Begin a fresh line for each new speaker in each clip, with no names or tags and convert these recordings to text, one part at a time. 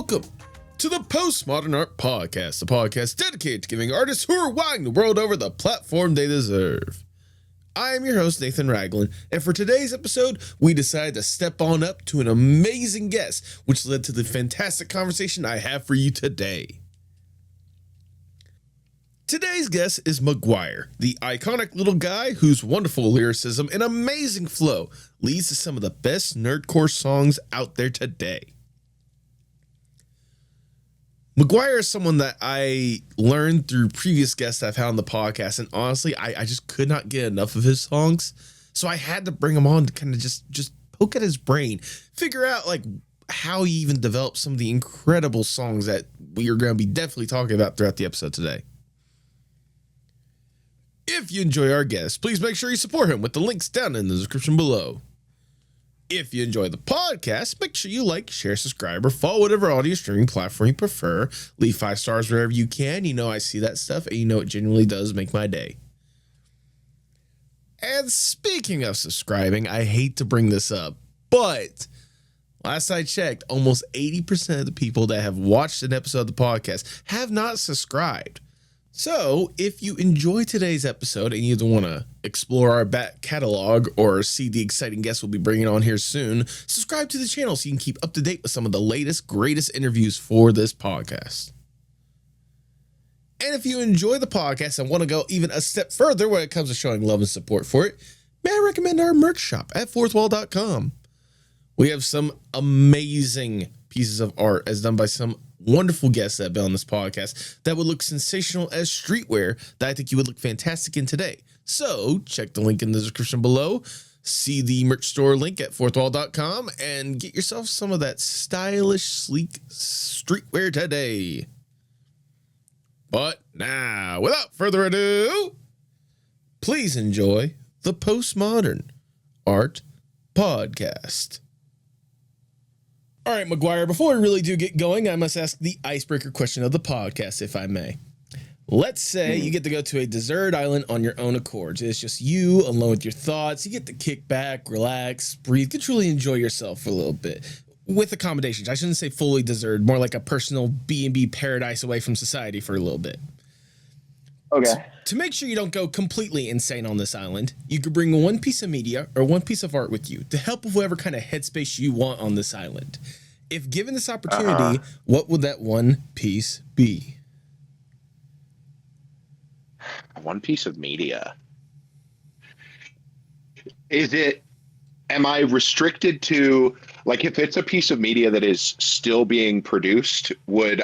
Welcome to the Postmodern Art Podcast, a podcast dedicated to giving artists who are wowing the world over the platform they deserve. I am your host, Nathan Ragland, and for today's episode, we decided to step on up to an amazing guest, which led to the fantastic conversation I have for you today. Today's guest is McGwire, the iconic little guy whose wonderful lyricism and amazing flow leads to some of the best nerdcore songs out there today. McGwire is someone that I learned through previous guests I've had on the podcast, and honestly, I just could not get enough of his songs, so I had to bring him on to kind of just poke at his brain, figure out like how he even developed some of the incredible songs that we are going to be definitely talking about throughout the episode today. If you enjoy our guest, please make sure you support him with the links down in the description below. If you enjoy the podcast, make sure you like, share, subscribe, or follow whatever audio streaming platform you prefer. Leave 5 stars wherever you can. You know I see that stuff, and you know it genuinely does make my day. And speaking of subscribing, I hate to bring this up, but last I checked, almost 80% of the people that have watched an episode of the podcast have not subscribed. So if you enjoy today's episode and you either want to explore our back catalog or see the exciting guests we'll be bringing on here soon, subscribe to the channel so you can keep up to date with some of the latest, greatest interviews for this podcast. And if you enjoy the podcast and want to go even a step further when it comes to showing love and support for it, may I recommend our merch shop at fourthwall.com. We have some amazing pieces of art as done by some wonderful guests that have been on this podcast that would look sensational as streetwear that I think you would look fantastic in today. So check the link in the description below, see the merch store link at fourthwall.com, and get yourself some of that stylish, sleek streetwear today. But now, without further ado, please enjoy the Postmodern Art Podcast. All right, McGwire, before we really do get going, I must ask the icebreaker question of the podcast, if I may. Let's say you get to go to a desert island on your own accord. It's just you alone with your thoughts. You get to kick back, relax, breathe, get to really enjoy yourself for a little bit with accommodations. I shouldn't say fully desert, more like a personal B&B paradise away from society for a little bit.
Okay.
To make sure you don't go completely insane on this island, you could bring one piece of media or one piece of art with you to help with whatever kind of headspace you want on this island. If given this opportunity, what would that one piece be?
One piece of media. Am I restricted to, like, if it's a piece of media that is still being produced, would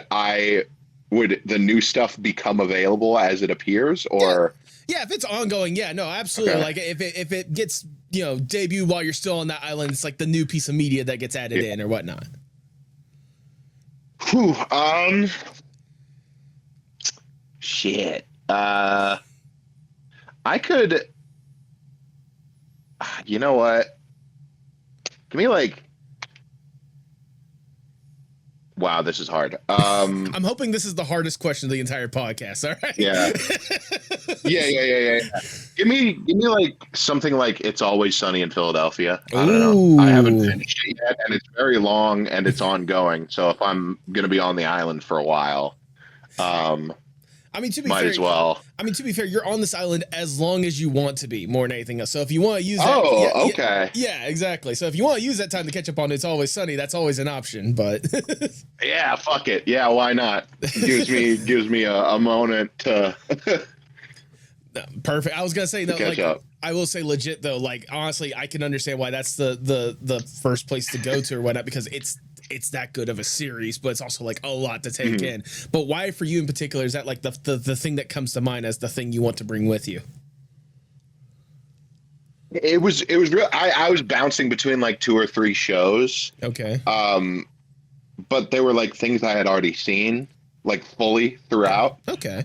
the new stuff become available as it appears, or?
Yeah, if it's ongoing, yeah, no, absolutely. Okay. Like if it gets, debuted while you're still on that island, it's like the new piece of media that gets added in or whatnot.
Whew, shit. I could, you know what? Give me wow, this is hard.
I'm hoping this is the hardest question of the entire podcast. All right.
Yeah. Yeah. Give me like something like It's Always Sunny in Philadelphia. I don't know. I haven't finished it yet, and it's very long and it's ongoing. So if I'm gonna be on the island for a while,
to be
might
fair,
as well.
To be fair, you're on this island as long as you want to be, more than anything else. So if you want to use that,
okay.
Yeah, exactly. So if you want to use that time to catch up on It's Always Sunny, that's always an option. But
yeah, fuck it. Yeah, why not? Gives me a moment to.
Perfect. I was gonna say
catch up.
I will say legit though. Like honestly, I can understand why that's the first place to go to or whatnot, because it's that good of a series, but it's also like a lot to take in. But why for you in particular is that like the thing that comes to mind as the thing you want to bring with you?
It was real. I was bouncing between like 2 or 3 shows.
Okay.
But they were like things I had already seen like fully throughout.
Okay.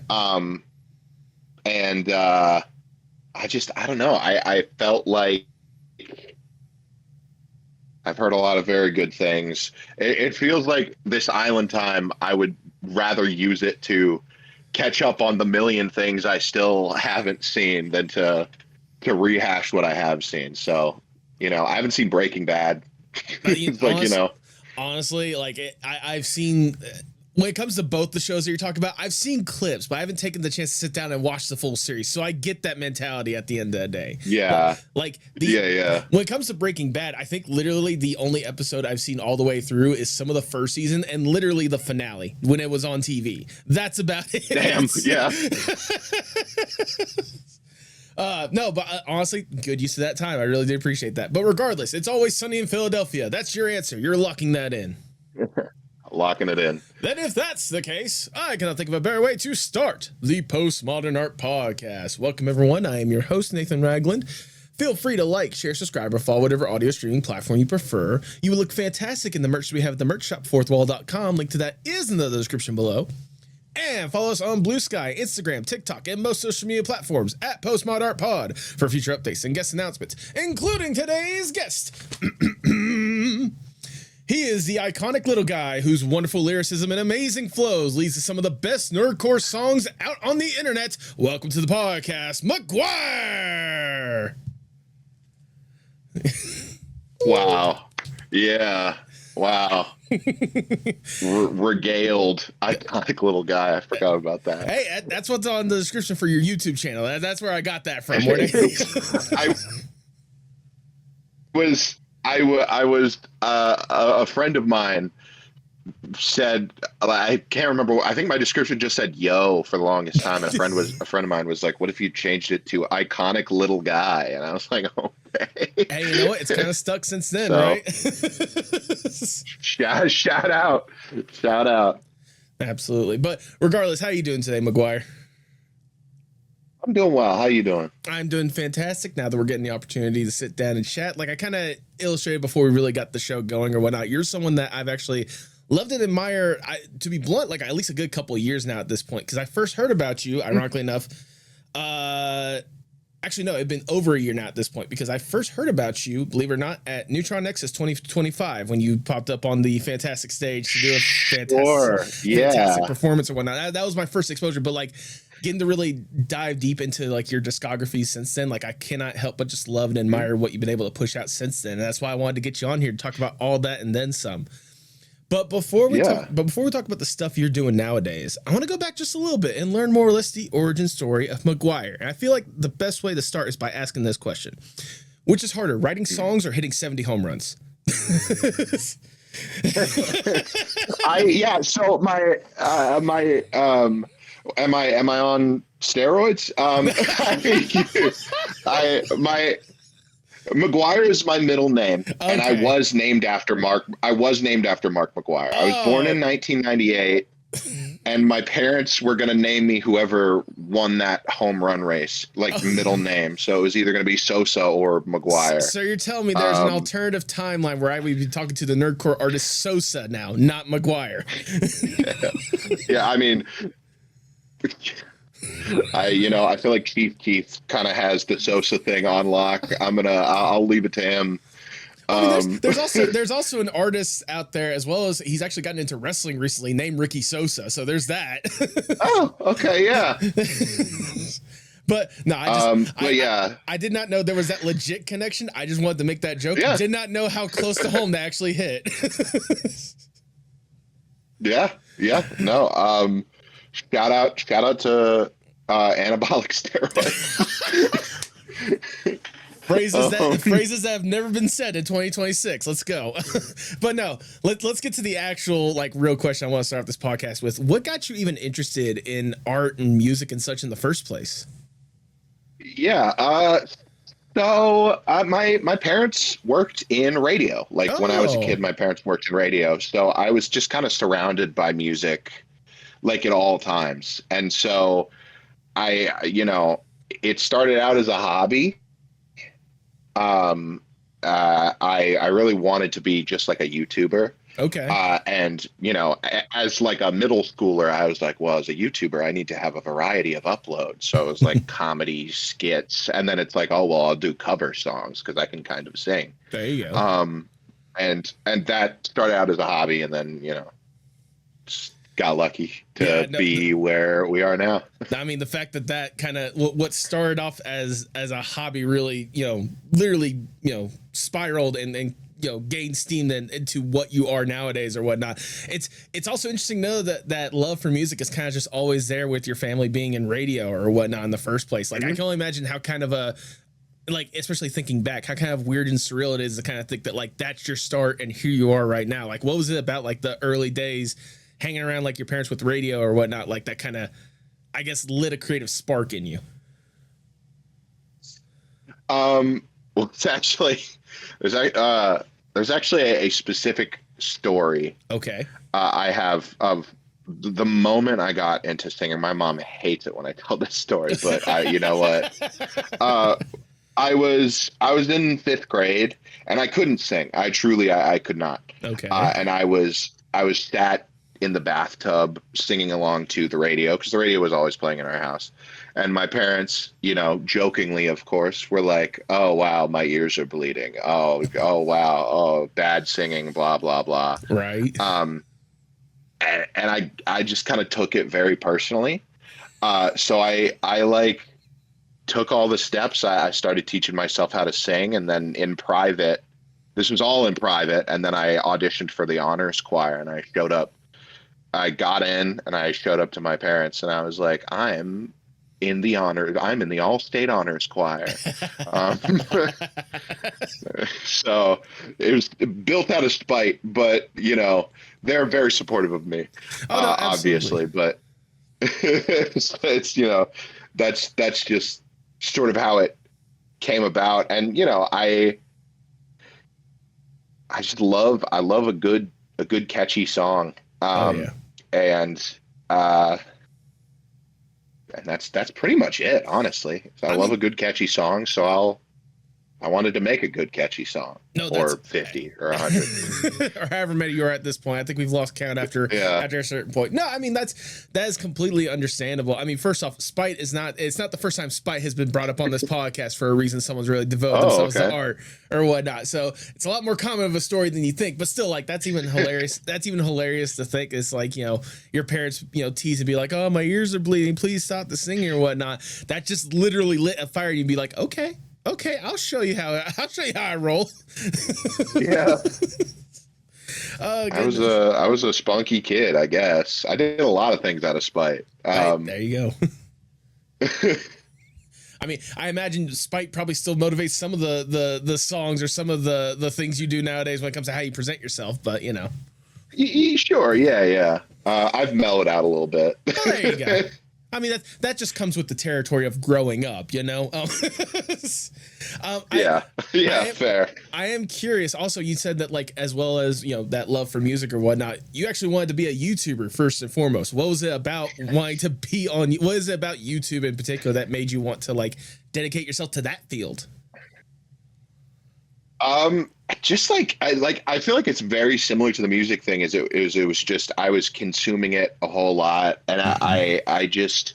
And I don't know. I felt like I've heard a lot of very good things. It feels like this island time, I would rather use it to catch up on the million things I still haven't seen than to rehash what I have seen. So, I haven't seen Breaking Bad. It's like,
honestly, like I've seen. When it comes to both the shows that you're talking about, I've seen clips, but I haven't taken the chance to sit down and watch the full series. So I get that mentality at the end of the day.
Yeah.
But like
yeah.
When it comes to Breaking Bad, I think literally the only episode I've seen all the way through is some of the first season and literally the finale when it was on TV. That's about it.
Damn. Yeah.
No, but honestly, good use of that time. I really did appreciate that. But regardless, it's always sunny in Philadelphia. That's your answer. You're locking that in.
Locking it in.
Then if that's the case, I cannot think of a better way to start the Postmodern Art Podcast. Welcome, everyone. I am your host, Nathan Ragland. Feel free to like, share, subscribe, or follow whatever audio streaming platform you prefer. You will look fantastic in the merch we have at the merch shop, fourthwall.com. Link to that is in the description below. And follow us on Blue Sky, Instagram, TikTok, and most social media platforms at Postmod Art Pod for future updates and guest announcements, including today's guest. He is the iconic little guy whose wonderful lyricism and amazing flows leads to some of the best nerdcore songs out on the internet. Welcome to the podcast, McGwire.
Wow. Yeah. Wow. Regaled, iconic little guy. I forgot about that.
Hey, that's what's on the description for your YouTube channel. That's where I got that from.
I was a friend of mine said, I can't remember. I think my description just said "yo" for the longest time. And a friend of mine was like, "What if you changed it to iconic little guy?" And I was like, "Okay."
Hey, you know what? It's kind of stuck since then, right?
shout out.
Absolutely. But regardless, how are you doing today, McGwire?
I'm doing well. How you doing?
I'm doing fantastic now that we're getting the opportunity to sit down and chat. Like I kind of illustrated before we really got the show going or whatnot. You're someone that I've actually loved and admire, to be blunt, like at least a good couple of years now at this point. Because I first heard about you, ironically enough, actually, no, it'd been over a year now at this point because I first heard about you, believe it or not, at Neutron Nexus 2025 when you popped up on the fantastic stage to do a fantastic performance or whatnot. That was my first exposure, but like getting to really dive deep into like your discography since then, like I cannot help but just love and admire what you've been able to push out since then. And that's why I wanted to get you on here to talk about all that and then some. But before we talk about the stuff you're doing nowadays, I want to go back just a little bit and learn more or less the origin story of McGwire. And I feel like the best way to start is by asking this question: which is harder, writing songs or hitting 70 home runs?
So am I on steroids? McGwire is my middle name, okay. And I was named after Mark McGwire. I was born in 1998, and my parents were going to name me whoever won that home run race, like middle name. So it was either going to be Sosa or McGwire.
So you're telling me there's an alternative timeline where I would be talking to the nerdcore artist Sosa now, not McGwire.
Yeah, I mean, I feel like Chief Keith kind of has the Sosa thing on lock. I'll leave it to him.
There's also an artist out there as well as he's actually gotten into wrestling recently named Ricky Sosa. So there's that.
Oh, okay. Yeah.
But no,
I
did not know there was that legit connection. I just wanted to make that joke. Yeah. I did not know how close to home that actually hit.
Yeah. No. Shout out to anabolic steroids.
phrases that have never been said in 2026. Let's go. But no, let's get to the actual like real question I want to start off this podcast with. What got you even interested in art and music and such in the first place?
Yeah. So my parents worked in radio. Like when I was a kid, my parents worked in radio. So I was just kind of surrounded by music like at all times. And so it started out as a hobby. I really wanted to be just like a YouTuber.
Okay.
And as like a middle schooler, I was like, well, as a YouTuber, I need to have a variety of uploads. So it was like comedy skits. And then it's like, oh, well, I'll do cover songs because I can kind of sing.
There you go.
And that started out as a hobby, and then, got lucky to be where we are now.
I mean, the fact that kind of what started off as a hobby really, literally, spiraled and gain steam then into what you are nowadays or whatnot. It's also interesting to know that love for music is kind of just always there with your family being in radio or whatnot in the first place. Like I can only imagine how kind of especially thinking back, how kind of weird and surreal it is to kind of think that like that's your start and here you are right now. Like what was it about like the early days hanging around like your parents with radio or whatnot, like that kind of, I guess, lit a creative spark in you?
Well, it's actually there's actually a specific story.
Okay.
I have of the moment I got into singing. My mom hates it when I tell this story, but you know what? I was in 5th grade and I couldn't sing. I could not.
Okay.
And I was sat in the bathtub singing along to the radio because the radio was always playing in our house. And my parents, jokingly, of course, were like, "Oh, wow, my ears are bleeding. Oh, wow. Oh, bad singing, blah, blah, blah."
Right.
And I just kind of took it very personally. So I like took all the steps. I started teaching myself how to sing, and then in private, this was all in private. And then I auditioned for the honors choir, and I showed up. I got in, and I showed up to my parents, and I was like, I'm in the all-state honors choir. So it was built out of spite, but they're very supportive of me, obviously. But it's that's just sort of how it came about. And I just love a good catchy song. And that's pretty much it, honestly. I love a good catchy song, so I wanted to make a good catchy song. Or 50 or 100
or however many you are at this point. I think we've lost count after a certain point. No, I mean that is completely understandable. I mean, first off, spite it's not the first time spite has been brought up on this podcast for a reason. Someone's really devoted themselves to art or whatnot. So it's a lot more common of a story than you think, but still, like, that's even hilarious. That's even hilarious to think. It's like, your parents, tease and be like, "Oh, my ears are bleeding, please stop the singing," or whatnot. That just literally lit a fire. You'd be like, okay, I'll show you how I roll.
Yeah. I was a spunky kid, I guess. I did a lot of things out of spite.
There you go. I mean, I imagine spite probably still motivates some of the songs or some of the things you do nowadays when it comes to how you present yourself, but
Sure, yeah. I've mellowed out a little bit.
Oh, there you go. I mean, that just comes with the territory of growing up,
Fair.
I am curious. Also, you said that, like, as well as, that love for music or whatnot, you actually wanted to be a YouTuber first and foremost. What was it about wanting to be on? What is it about YouTube in particular that made you want to, like, dedicate yourself to that field?
Just I feel like it's very similar to the music thing. It was just I was consuming it a whole lot, and I just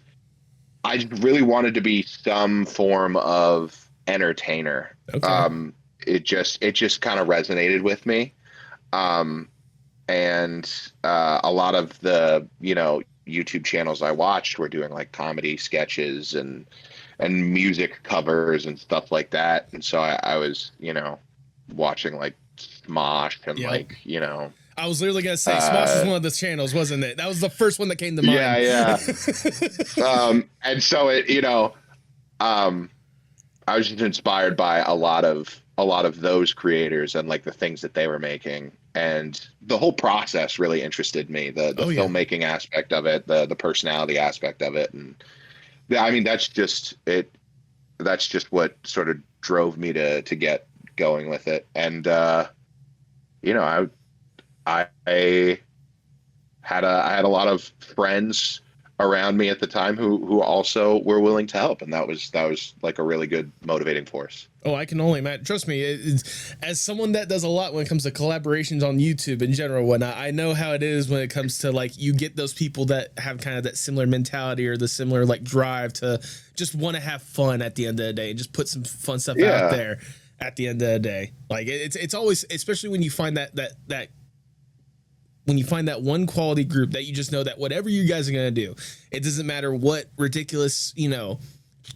really wanted to be some form of entertainer. Okay. It just kind of resonated with me, and a lot of the YouTube channels I watched were doing like comedy sketches and music covers and stuff like that, and so I was watching like Smosh and
I was literally gonna say Smosh was one of the channels, wasn't it? That was the first one that came to mind.
Yeah. And so I was just inspired by a lot of those creators and like the things that they were making, and the whole process really interested me. The filmmaking aspect of it, the personality aspect of it, and I mean that's just what sort of drove me to get going with it. And I had a lot of friends around me at the time who also were willing to help, and that was like a really good motivating force.
Oh, I can only imagine. Trust me, as someone that does a lot when it comes to collaborations on YouTube in general and whatnot, I know how it is when it comes to, like, you get those people that have kind of that similar mentality or the similar, like, drive to just want to have fun at the end of the day and just put some fun stuff out there at the end of the day. Like, it's always, especially when you find that when you find that one quality group that you just know that whatever you guys are going to do, it doesn't matter what ridiculous,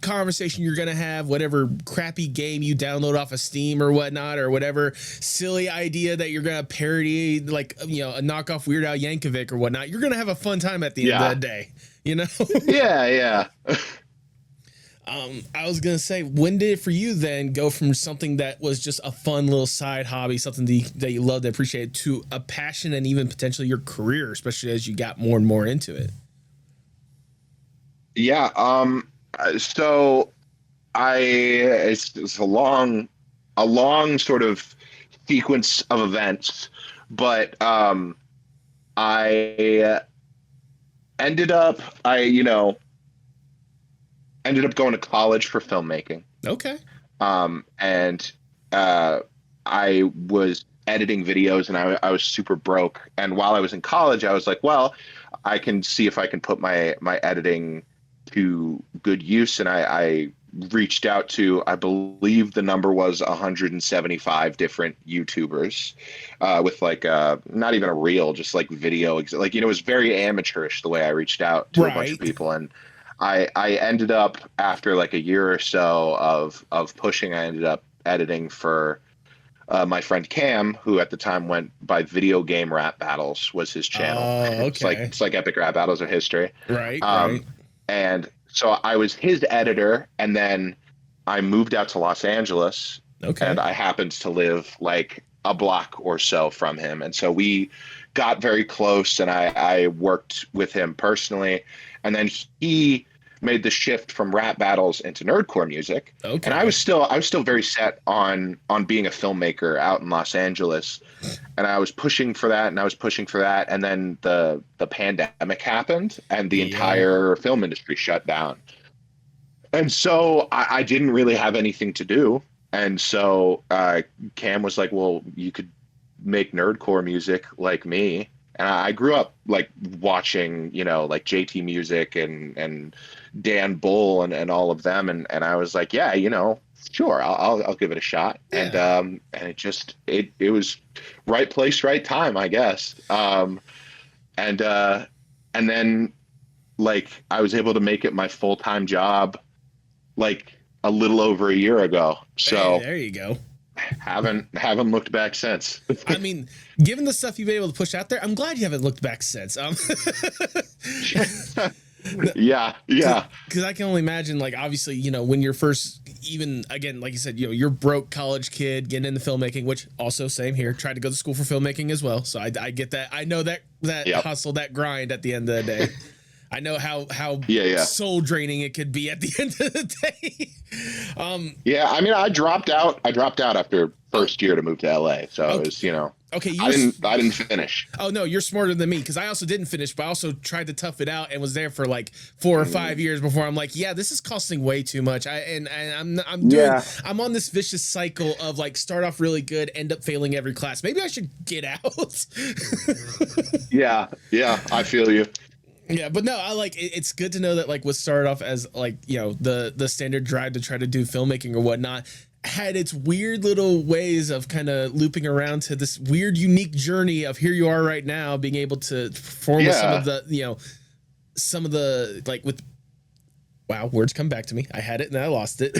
conversation you're gonna have, whatever crappy game you download off of Steam or whatnot, or whatever silly idea that you're gonna parody, like, you know, a knockoff Weird Al Yankovic or whatnot, you're gonna have a fun time at the end of the day, you know?
Yeah.
I was gonna say, when did it for you then go from something that was just a fun little side hobby, something that you loved and appreciated, to a passion and even potentially your career, especially as you got more and more into it?
Yeah. So it's a long sort of sequence of events, but I ended up going to college for filmmaking.
Okay.
And I was editing videos, and I was super broke. And while I was in college, I was like, well, I can see if I can put my editing to good use. And I reached out to, I believe the number was 175 different YouTubers, with like not even a reel, just like video. Like, you know, it was very amateurish the way I reached out to a bunch of people. And I ended up, after like a year or so of pushing, I ended up editing for my friend Cam, who at the time went by Video Game Rap Battles, was his channel.
Oh, okay.
It's like Epic Rap Battles of History.
Right.
And so I was his editor, and then I moved out to Los Angeles.
Okay.
And I happened to live like a block or so from him. And so we got very close, and I worked with him personally. And then he made the shift from rap battles into nerdcore music.
Okay.
And I was still very set on being a filmmaker out in Los Angeles. And I was pushing for that, and then the pandemic happened, and the entire film industry shut down. And so I didn't really have anything to do. And so Cam was like, well, you could make nerdcore music like me. And I grew up like watching, you know, like jtmusic and Dan Bull and all of them. And I was like, yeah, you know, sure, I'll give it a shot. Yeah. And it was right place, right time, I guess. And then like I was able to make it my full-time job like a little over a year ago. So
hey, there you go.
Haven't looked back since.
I mean, given the stuff you've been able to push out there, I'm glad you haven't looked back since.
Yeah.
Because I can only imagine, like, obviously, you know, when you're first, even again, like you said, you know, you're broke college kid getting into filmmaking, which also same here. Tried to go to school for filmmaking as well, so I get that. I know that yep. Hustle, that grind at the end of the day. I know how soul draining it could be at the end of the day.
Yeah, I mean, I dropped out after first year to move to LA, so it was, you know.
Okay,
I didn't finish.
Oh no, you're smarter than me, because I also didn't finish, but I also tried to tough it out and was there for like 4 or 5 years before I'm like, yeah, this is costing way too much. I'm on this vicious cycle of like start off really good, end up failing every class. Maybe I should get out.
Yeah, I feel you.
Yeah, but no, I like it's good to know that like what started off as like, you know, the standard drive to try to do filmmaking or whatnot had its weird little ways of kind of looping around to this weird, unique journey of here you are right now, being able to perform with some of the, you know, some of the like with. Wow, words come back to me. I had it and then I lost it.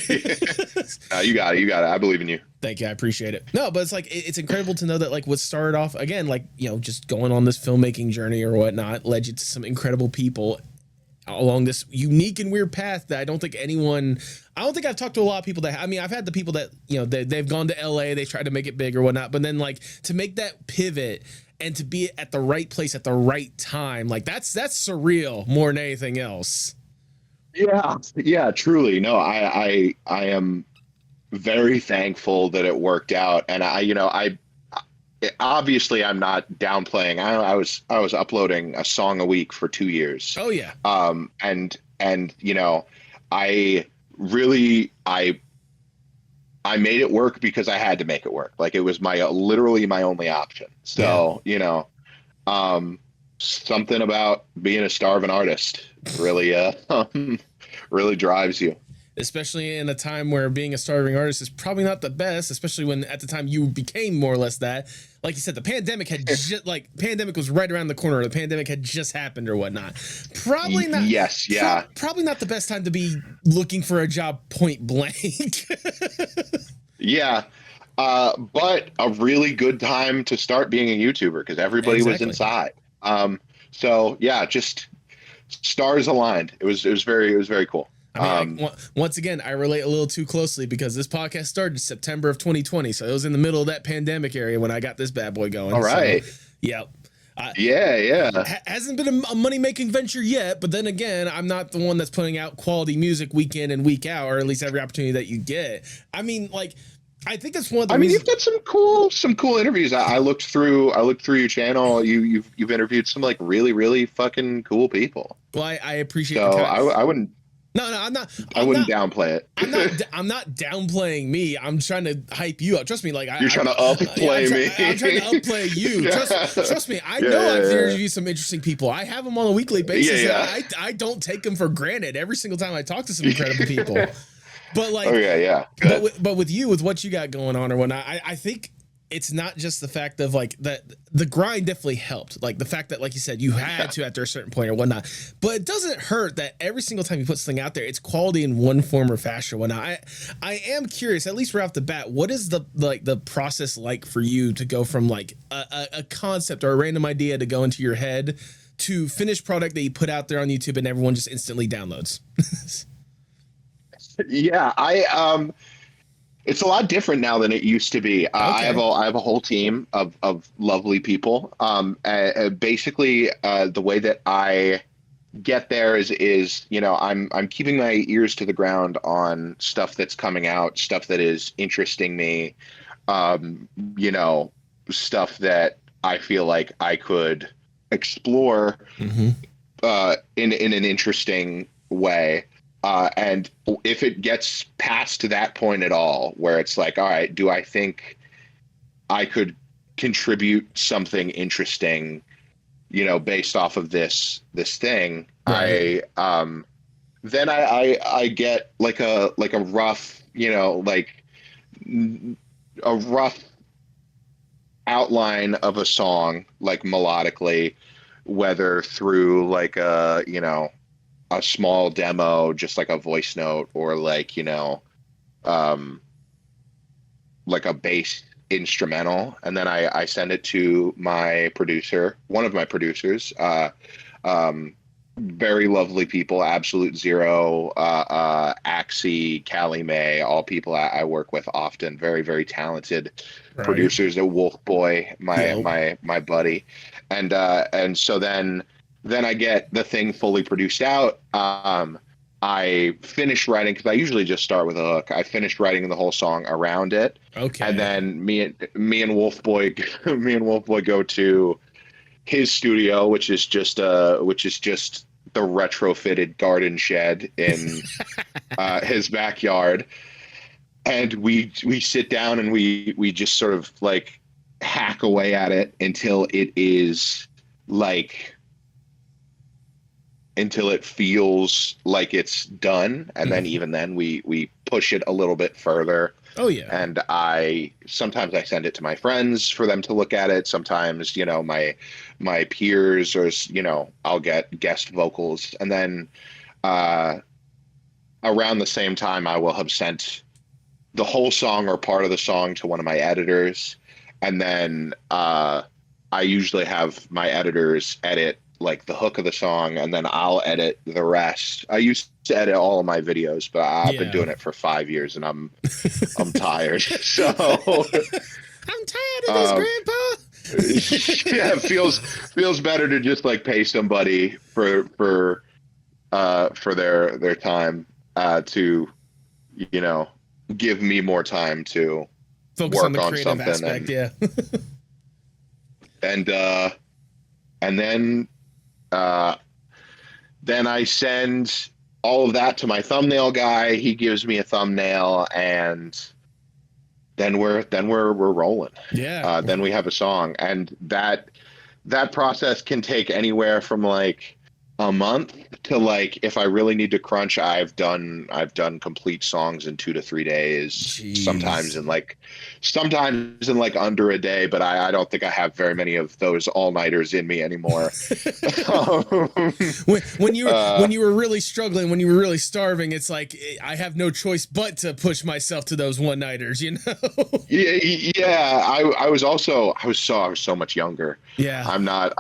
You got it. I believe in you.
Thank you. I appreciate it. No, but it's like, it's incredible to know that like what started off again, like, you know, just going on this filmmaking journey or whatnot led you to some incredible people along this unique and weird path that I don't think I've talked to a lot of people that, I mean, I've had the people that, you know, they've gone to LA, they tried to make it big or whatnot, but then like to make that pivot and to be at the right place at the right time, like that's surreal more than anything else.
Yeah, truly. No, I am very thankful that it worked out. And obviously I'm not downplaying. I was uploading a song a week for 2 years.
Oh yeah.
And you know, I made it work because I had to make it work. Like it was literally my only option. So, yeah. You know, something about being a starving artist really really drives you.
especially in a time where being a starving artist is probably not the best, especially when at the time you became more or less that. Like you said, the pandemic had just pandemic was right around the corner. The pandemic had just happened or whatnot. Probably not.
Yes. Yeah.
Probably not the best time to be looking for a job point blank.
Yeah. But a really good time to start being a YouTuber because everybody was inside. So yeah, just stars aligned. It was very cool.
I mean, once again, I relate a little too closely because this podcast started September of 2020. So it was in the middle of that pandemic area when I got this bad boy going.
All right.
So, yep.
Hasn't
been a money-making venture yet, but then again, I'm not the one that's putting out quality music week in and week out, or at least every opportunity that you get. I mean, like, I think that's one of the reasons.
You've got some cool interviews. I looked through your channel. You've interviewed some like really fucking cool people.
Well, I appreciate.
So I wouldn't.
No, I'm not.
I wouldn't downplay it.
I'm not downplaying me. I'm trying to hype you up. Trust me, like
you're trying to upplay me.
I'm trying to upplay you. Trust me. I know I've interviewed some interesting people. I have them on a weekly basis.
Yeah.
I don't take them for granted every single time I talk to some incredible people. But like, but with you, with what you got going on or whatnot, I think it's not just the fact of like that the grind definitely helped. Like the fact that, like you said, you had to after a certain point or whatnot, but it doesn't hurt that every single time you put something out there, it's quality in one form or fashion or whatnot. I am curious, at least right off the bat, what is the process like for you to go from like a concept or a random idea to go into your head to finished product that you put out there on YouTube and everyone just instantly downloads?
Yeah, it's a lot different now than it used to be. I have a whole team of lovely people. Basically, the way that I get there is I'm keeping my ears to the ground on stuff that's coming out, stuff that is interesting me, stuff that I feel like I could explore in an interesting way. And if it gets past that point at all, where it's like, all right, do I think I could contribute something interesting, based off of this thing? Right. Then I get like a rough, a rough outline of a song, like melodically, whether through like a small demo, just like a voice note, or like a bass instrumental, and then I send it to my producer, one of my producers, very lovely people, Absolute Zero, Axie, Callie May, all people I work with often, very, very talented producers. A Wolf Boy, my buddy, and so then I get the thing fully produced out. I finish writing, because I usually just start with a hook. I finished writing the whole song around it. Okay. And then me and Wolf Boy go to his studio, which is just the retrofitted garden shed in his backyard. And we sit down and we just sort of like hack away at it until it is like, until it feels like it's done. And then even then we push it a little bit further. Oh yeah. And sometimes I send it to my friends for them to look at it. Sometimes, my peers, or, I'll get guest vocals. And then around the same time, I will have sent the whole song or part of the song to one of my editors. And then I usually have my editors edit like the hook of the song, and then I'll edit the rest. I used to edit all of my videos, but I've been doing it for 5 years, and I'm tired. So
I'm tired of this, Grandpa.
Yeah, it feels better to just like pay somebody for their time to give me more time to
focus
work
on the creative aspect.
And then I send all of that to my thumbnail guy. He gives me a thumbnail, and then we're rolling. Yeah. Then we have a song, and that process can take anywhere from like a month to like if I really need to crunch, I've done complete songs in 2 to 3 days,
Jeez.
sometimes in like under a day, but I don't think I have very many of those all-nighters in me anymore.
When you were really struggling, when you were really starving, it's like I have no choice but to push myself to those one-nighters, you know?
Yeah. I was so much younger.
Yeah.
I'm not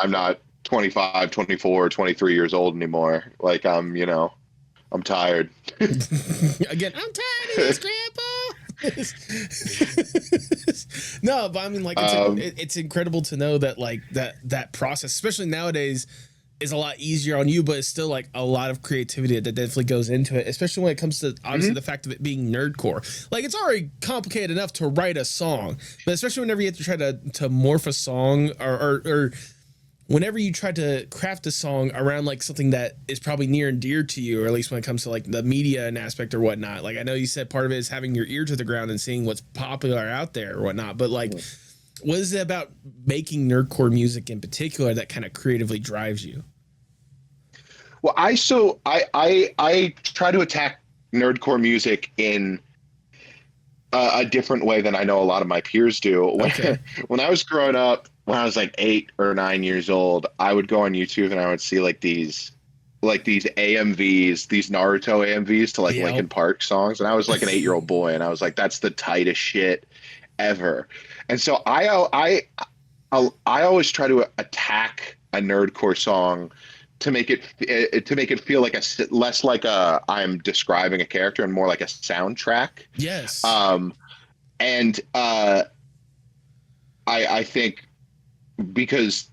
25, 24, 23 years old anymore. Like I'm tired.
Again, I'm tired of this, Grandpa. No, but I mean, like, it's incredible to know that, like, that process, especially nowadays, is a lot easier on you, but it's still like a lot of creativity that definitely goes into it, especially when it comes to obviously the fact of it being nerdcore. Like, it's already complicated enough to write a song, but especially whenever you have to try to morph a song or whenever you try to craft a song around like something that is probably near and dear to you, or at least when it comes to like the media and aspect or whatnot. Like, I know you said part of it is having your ear to the ground and seeing what's popular out there or whatnot, but like, what is it about making nerdcore music in particular that kind of creatively drives you?
Well, I try to attack nerdcore music in a different way than I know a lot of my peers do.
Okay.
When I was growing up, when I was like 8 or 9 years old, I would go on YouTube and I would see like these AMVs, these Naruto AMVs to like
Yep.
Linkin Park songs, and I was like an 8-year-old boy, and I was like, that's the tightest shit ever. And so I always try to attack a nerdcore song to make it feel like less like I'm describing a character and more like a soundtrack.
Yes.
And I think because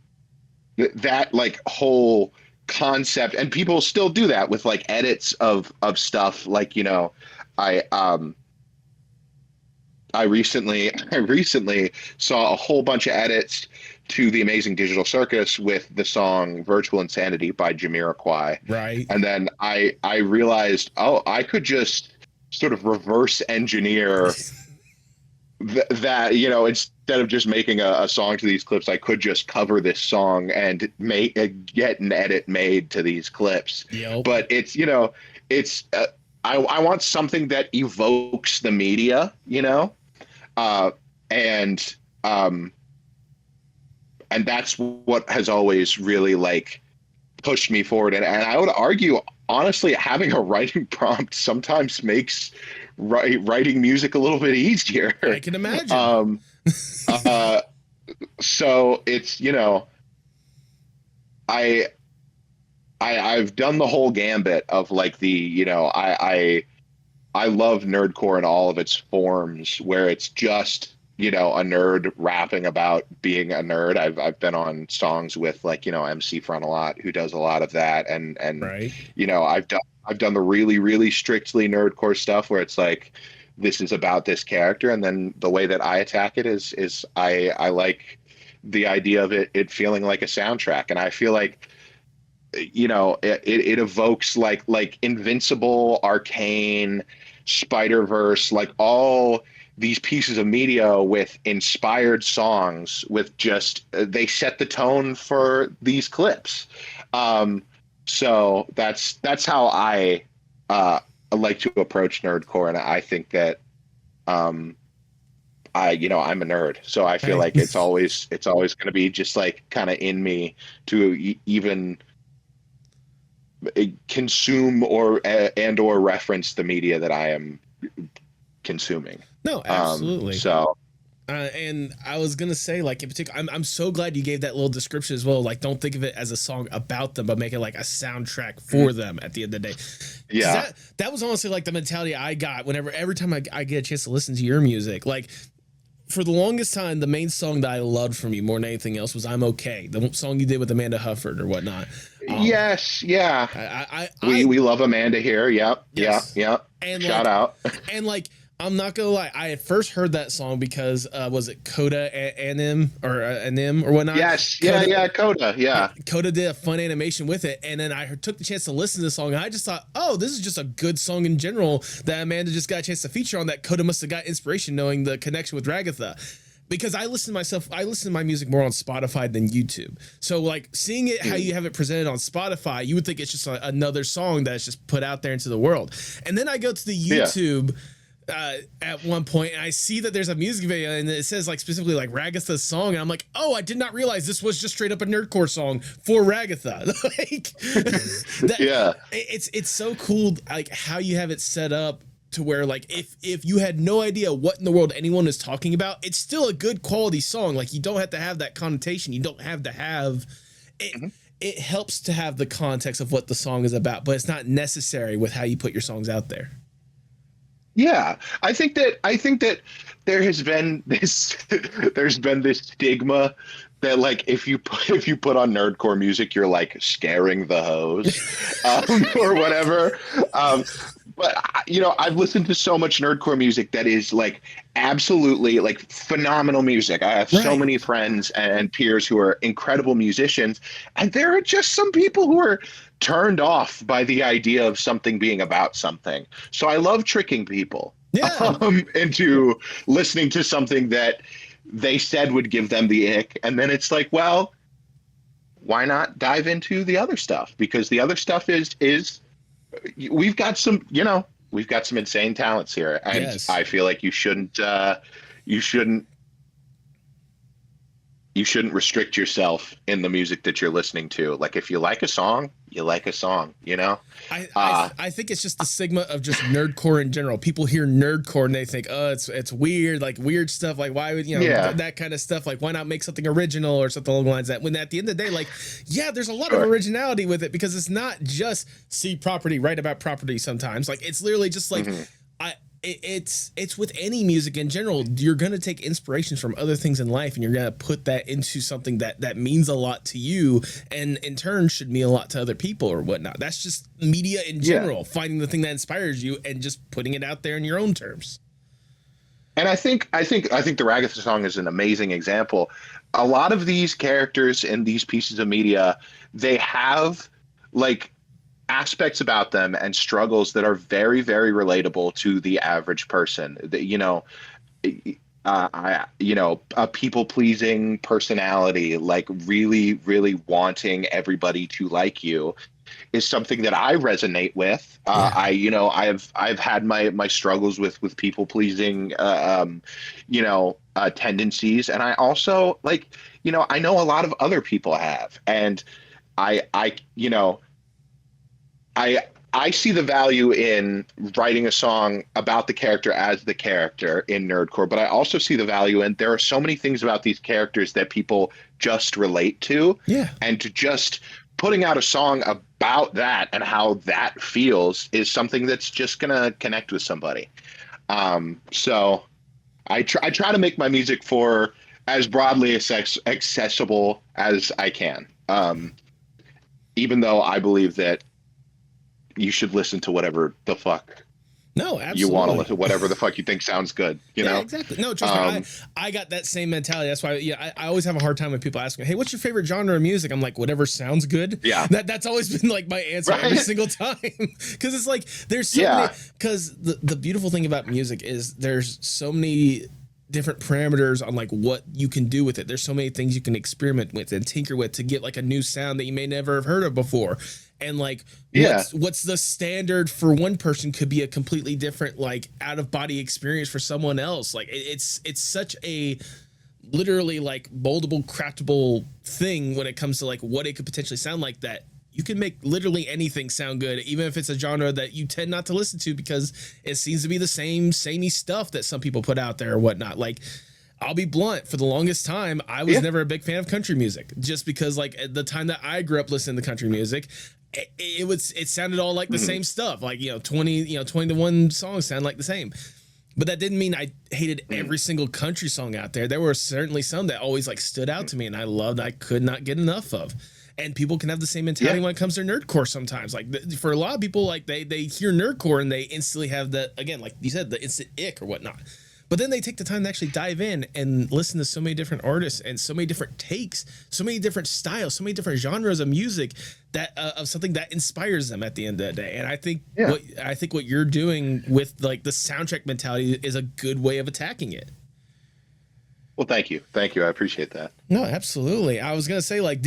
that like whole concept, and people still do that with like edits of stuff, like I recently saw a whole bunch of edits to The Amazing Digital Circus with the song Virtual Insanity by Jamiroquai.
Right.
And then I realized, oh, I could just sort of reverse engineer that, instead of just making a song to these clips, I could just cover this song and get an edit made to these clips.
Yep.
But I want something that evokes the media, and that's what has always really like pushed me forward. And I would argue, honestly, having a writing prompt sometimes makes writing music a little bit easier.
I can imagine.
So it's, I've done the whole gambit of like I love nerdcore in all of its forms, where it's just, a nerd rapping about being a nerd. I've been on songs with like, MC Front a lot, who does a lot of that. And,
right.
I've done the really, really strictly nerdcore stuff where it's like, this is about this character. And then the way that I attack it is I like the idea of it feeling like a soundtrack. And I feel like, it evokes like Invincible, Arcane, Spider-Verse, like all these pieces of media with inspired songs with just, they set the tone for these clips. So that's how I like to approach nerdcore. And I think that, I'm a nerd, so I feel like it's always going to be just like kind of in me to even consume or reference the media that I am consuming.
No, absolutely. And I was gonna say, like, in particular, I'm so glad you gave that little description as well. Like, don't think of it as a song about them, but make it like a soundtrack for them at the end of the day.
Yeah,
that was honestly like the mentality I got every time I get a chance to listen to your music. Like, for the longest time, the main song that I loved from you more than anything else was "I'm Okay," the song you did with Amanda Hufford or whatnot.
Yes, yeah. We love Amanda here. Yep, yes. Yep.
And
shout out.
And like, I'm not gonna lie, I had first heard that song because was it Coda Anim or whatnot?
Yes,
Coda,
Coda, yeah.
Coda did a fun animation with it, and then I took the chance to listen to the song, and I just thought, oh, this is just a good song in general that Amanda just got a chance to feature on. That Coda must have got inspiration knowing the connection with Ragatha. because I listen to my music more on Spotify than YouTube. So like seeing it, how you have it presented on Spotify, you would think it's just another song that's just put out there into the world. And then I go to the YouTube at one point and I see that there's a music video and it says like specifically like Ragatha's song. And I'm like, oh, I did not realize this was just straight up a nerdcore song for Ragatha. Like it's so cool. Like how you have it set up to where like if you had no idea what in the world anyone is talking about, it's still a good quality song. Like you don't have to have that connotation. You don't have to have it. It helps to have the context of what the song is about, but it's not necessary with how you put your songs out there.
Yeah, I think that there has been this there's been this stigma that like if you put on nerdcore music, you're like scaring the hoes or whatever. But you know, I've listened to so much nerdcore music that is like absolutely like phenomenal music. I have so many friends and peers who are incredible musicians, and there are just some people who are turned off by the idea of something being about something. So I love tricking people into listening to something that they said would give them the ick. And then it's like, well, why not dive into the other stuff? Because the other stuff is we've got some insane talents here. And I feel like you shouldn't restrict yourself in the music that you're listening to. Like if you like a song, you like a song, you know?
I think it's just the stigma of just nerdcore in general. People hear nerdcore and they think, oh, it's weird, like weird stuff. Like why would, that kind of stuff? Like why not make something original or something along the lines of that? When at the end of the day, like, yeah, there's a lot of originality with it because it's not just see property, write about property sometimes. Like it's literally just like, it's with any music in general. You're going to take inspirations from other things in life and you're going to put that into something that means a lot to you and in turn should mean a lot to other people or whatnot. That's just media in general, finding the thing that inspires you and just putting it out there in your own terms.
And I think the Ragatha song is an amazing example. A lot of these characters in these pieces of media, they have like aspects about them and struggles that are very, very relatable to the average person. A people-pleasing personality, like really, really wanting everybody to like you, is something that I resonate with. I've had my struggles with people-pleasing, tendencies, and I also I know a lot of other people have, and I see the value in writing a song about the character as the character in nerdcore, but I also see the value in there are so many things about these characters that people just relate to. Yeah. And to just putting out a song about that and how that feels is something that's just going to connect with somebody. So I try to make my music for as broadly accessible as I can. Even though I believe that you should listen to whatever the fuck you want to listen, whatever the fuck you think sounds good, you know?
Exactly. No, trust me, I got that same mentality. That's why, I always have a hard time when people ask me, hey, what's your favorite genre of music? I'm like, whatever sounds good. Yeah. That's always been like my answer every single time. Cause it's like, there's so many, cause the beautiful thing about music is there's so many different parameters on like what you can do with it. There's so many things you can experiment with and tinker with to get like a new sound that you may never have heard of before. And like, what's the standard for one person could be a completely different, like out of body experience for someone else. Like it's such a literally like moldable, craftable thing when it comes to like what it could potentially sound like, that you can make literally anything sound good, even if it's a genre that you tend not to listen to because it seems to be the samey stuff that some people put out there or whatnot. Like, I'll be blunt, for the longest time, I was never a big fan of country music, just because like at the time that I grew up listening to country music, it sounded all like the same stuff. Like, 21 songs sound like the same. But that didn't mean I hated every single country song out there. There were certainly some that always like stood out to me and I could not get enough of. And people can have the same mentality when it comes to nerdcore sometimes. Like for a lot of people, like they hear nerdcore and they instantly have the, again, like you said, the instant ick or whatnot. But then they take the time to actually dive in and listen to so many different artists and so many different takes, so many different styles, so many different genres of music that of something that inspires them at the end of the day. And I think what you're doing with like the soundtrack mentality is a good way of attacking it.
Well, thank you. I appreciate that.
No, absolutely. I was gonna say like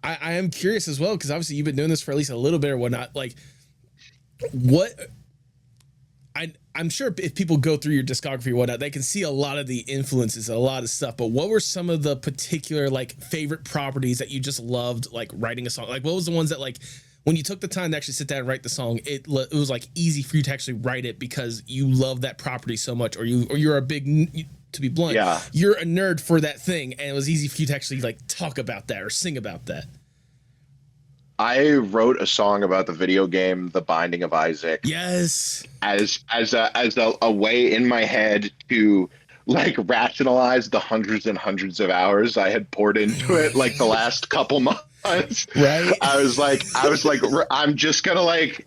I am curious as well because obviously you've been doing this for at least a little bit or whatnot. Like, what I'm sure if people go through your discography or whatnot, they can see a lot of the influences, a lot of stuff. But what were some of the particular like favorite properties that you just loved, like writing a song? Like, what was the ones that like when you took the time to actually sit down and write the song, it was like easy for you to actually write it because you love that property so much, or you're a big, to be blunt,
yeah,
you're a nerd for that thing, and it was easy for you to actually like talk about that or sing about that.
I wrote a song about the video game The Binding of Isaac.
Yes.
As a way in my head to like rationalize the hundreds and hundreds of hours I had poured into it like the last couple months.
Right.
I was like I'm just gonna like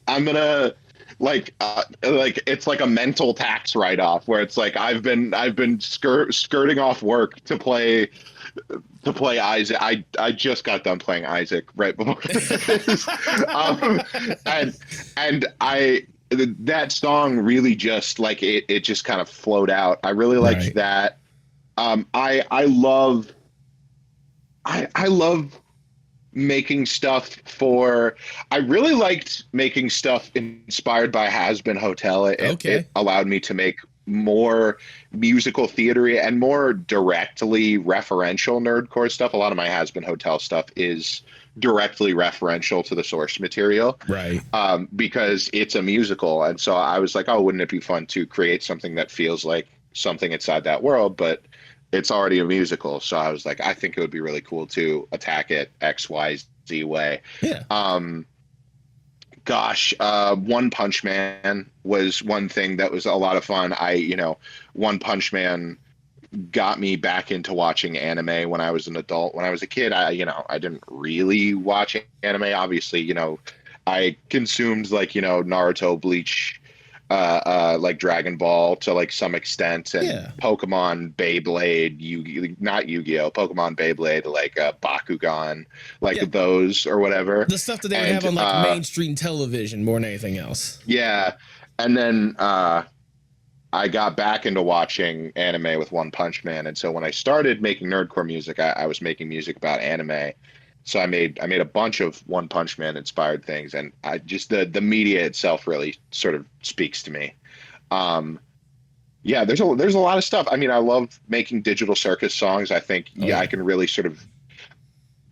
it's like a mental tax write-off where it's like I've been skirting off work to play Isaac. I just got done playing Isaac right before this. And that song really just like it just kind of flowed out. I really liked that. I love making stuff I really liked making stuff inspired by Has Been Hotel. It allowed me to make more musical theater and more directly referential nerdcore stuff. A lot of my Has Been Hotel stuff is directly referential to the source material,
right?
Because it's a musical, and so I was like, oh, wouldn't it be fun to create something that feels like something inside that world, but it's already a musical. So I was like, I think it would be really cool to attack it XYZ way.
Yeah.
One Punch Man was one thing that was a lot of fun. One Punch Man got me back into watching anime when I was an adult. When I was a kid, I didn't really watch anime. Obviously, I consumed like, Naruto, Bleach, like Dragon Ball to like some extent, and Pokemon, Beyblade, not Yu-Gi-Oh, Pokemon, Beyblade, like Bakugan, like those or whatever.
The stuff that they would have on like mainstream television more than anything else.
Yeah. And then I got back into watching anime with One Punch Man. And so when I started making nerdcore music, I was making music about anime. So I made a bunch of One Punch Man inspired things, and I just the media itself really sort of speaks to me. There's a lot of stuff. I mean, I love making Digital Circus songs. I think I can really sort of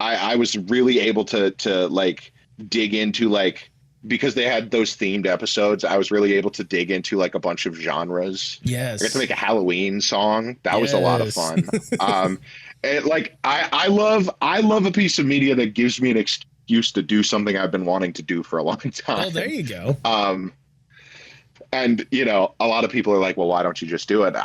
I was really able to like dig into like, because they had those themed episodes, I was really able to dig into like a bunch of genres.
Yes.
I got to make a Halloween song. That was a lot of fun. I love a piece of media that gives me an excuse to do something I've been wanting to do for a long time.
Oh, there you go.
And a lot of people are like, well, why don't you just do it?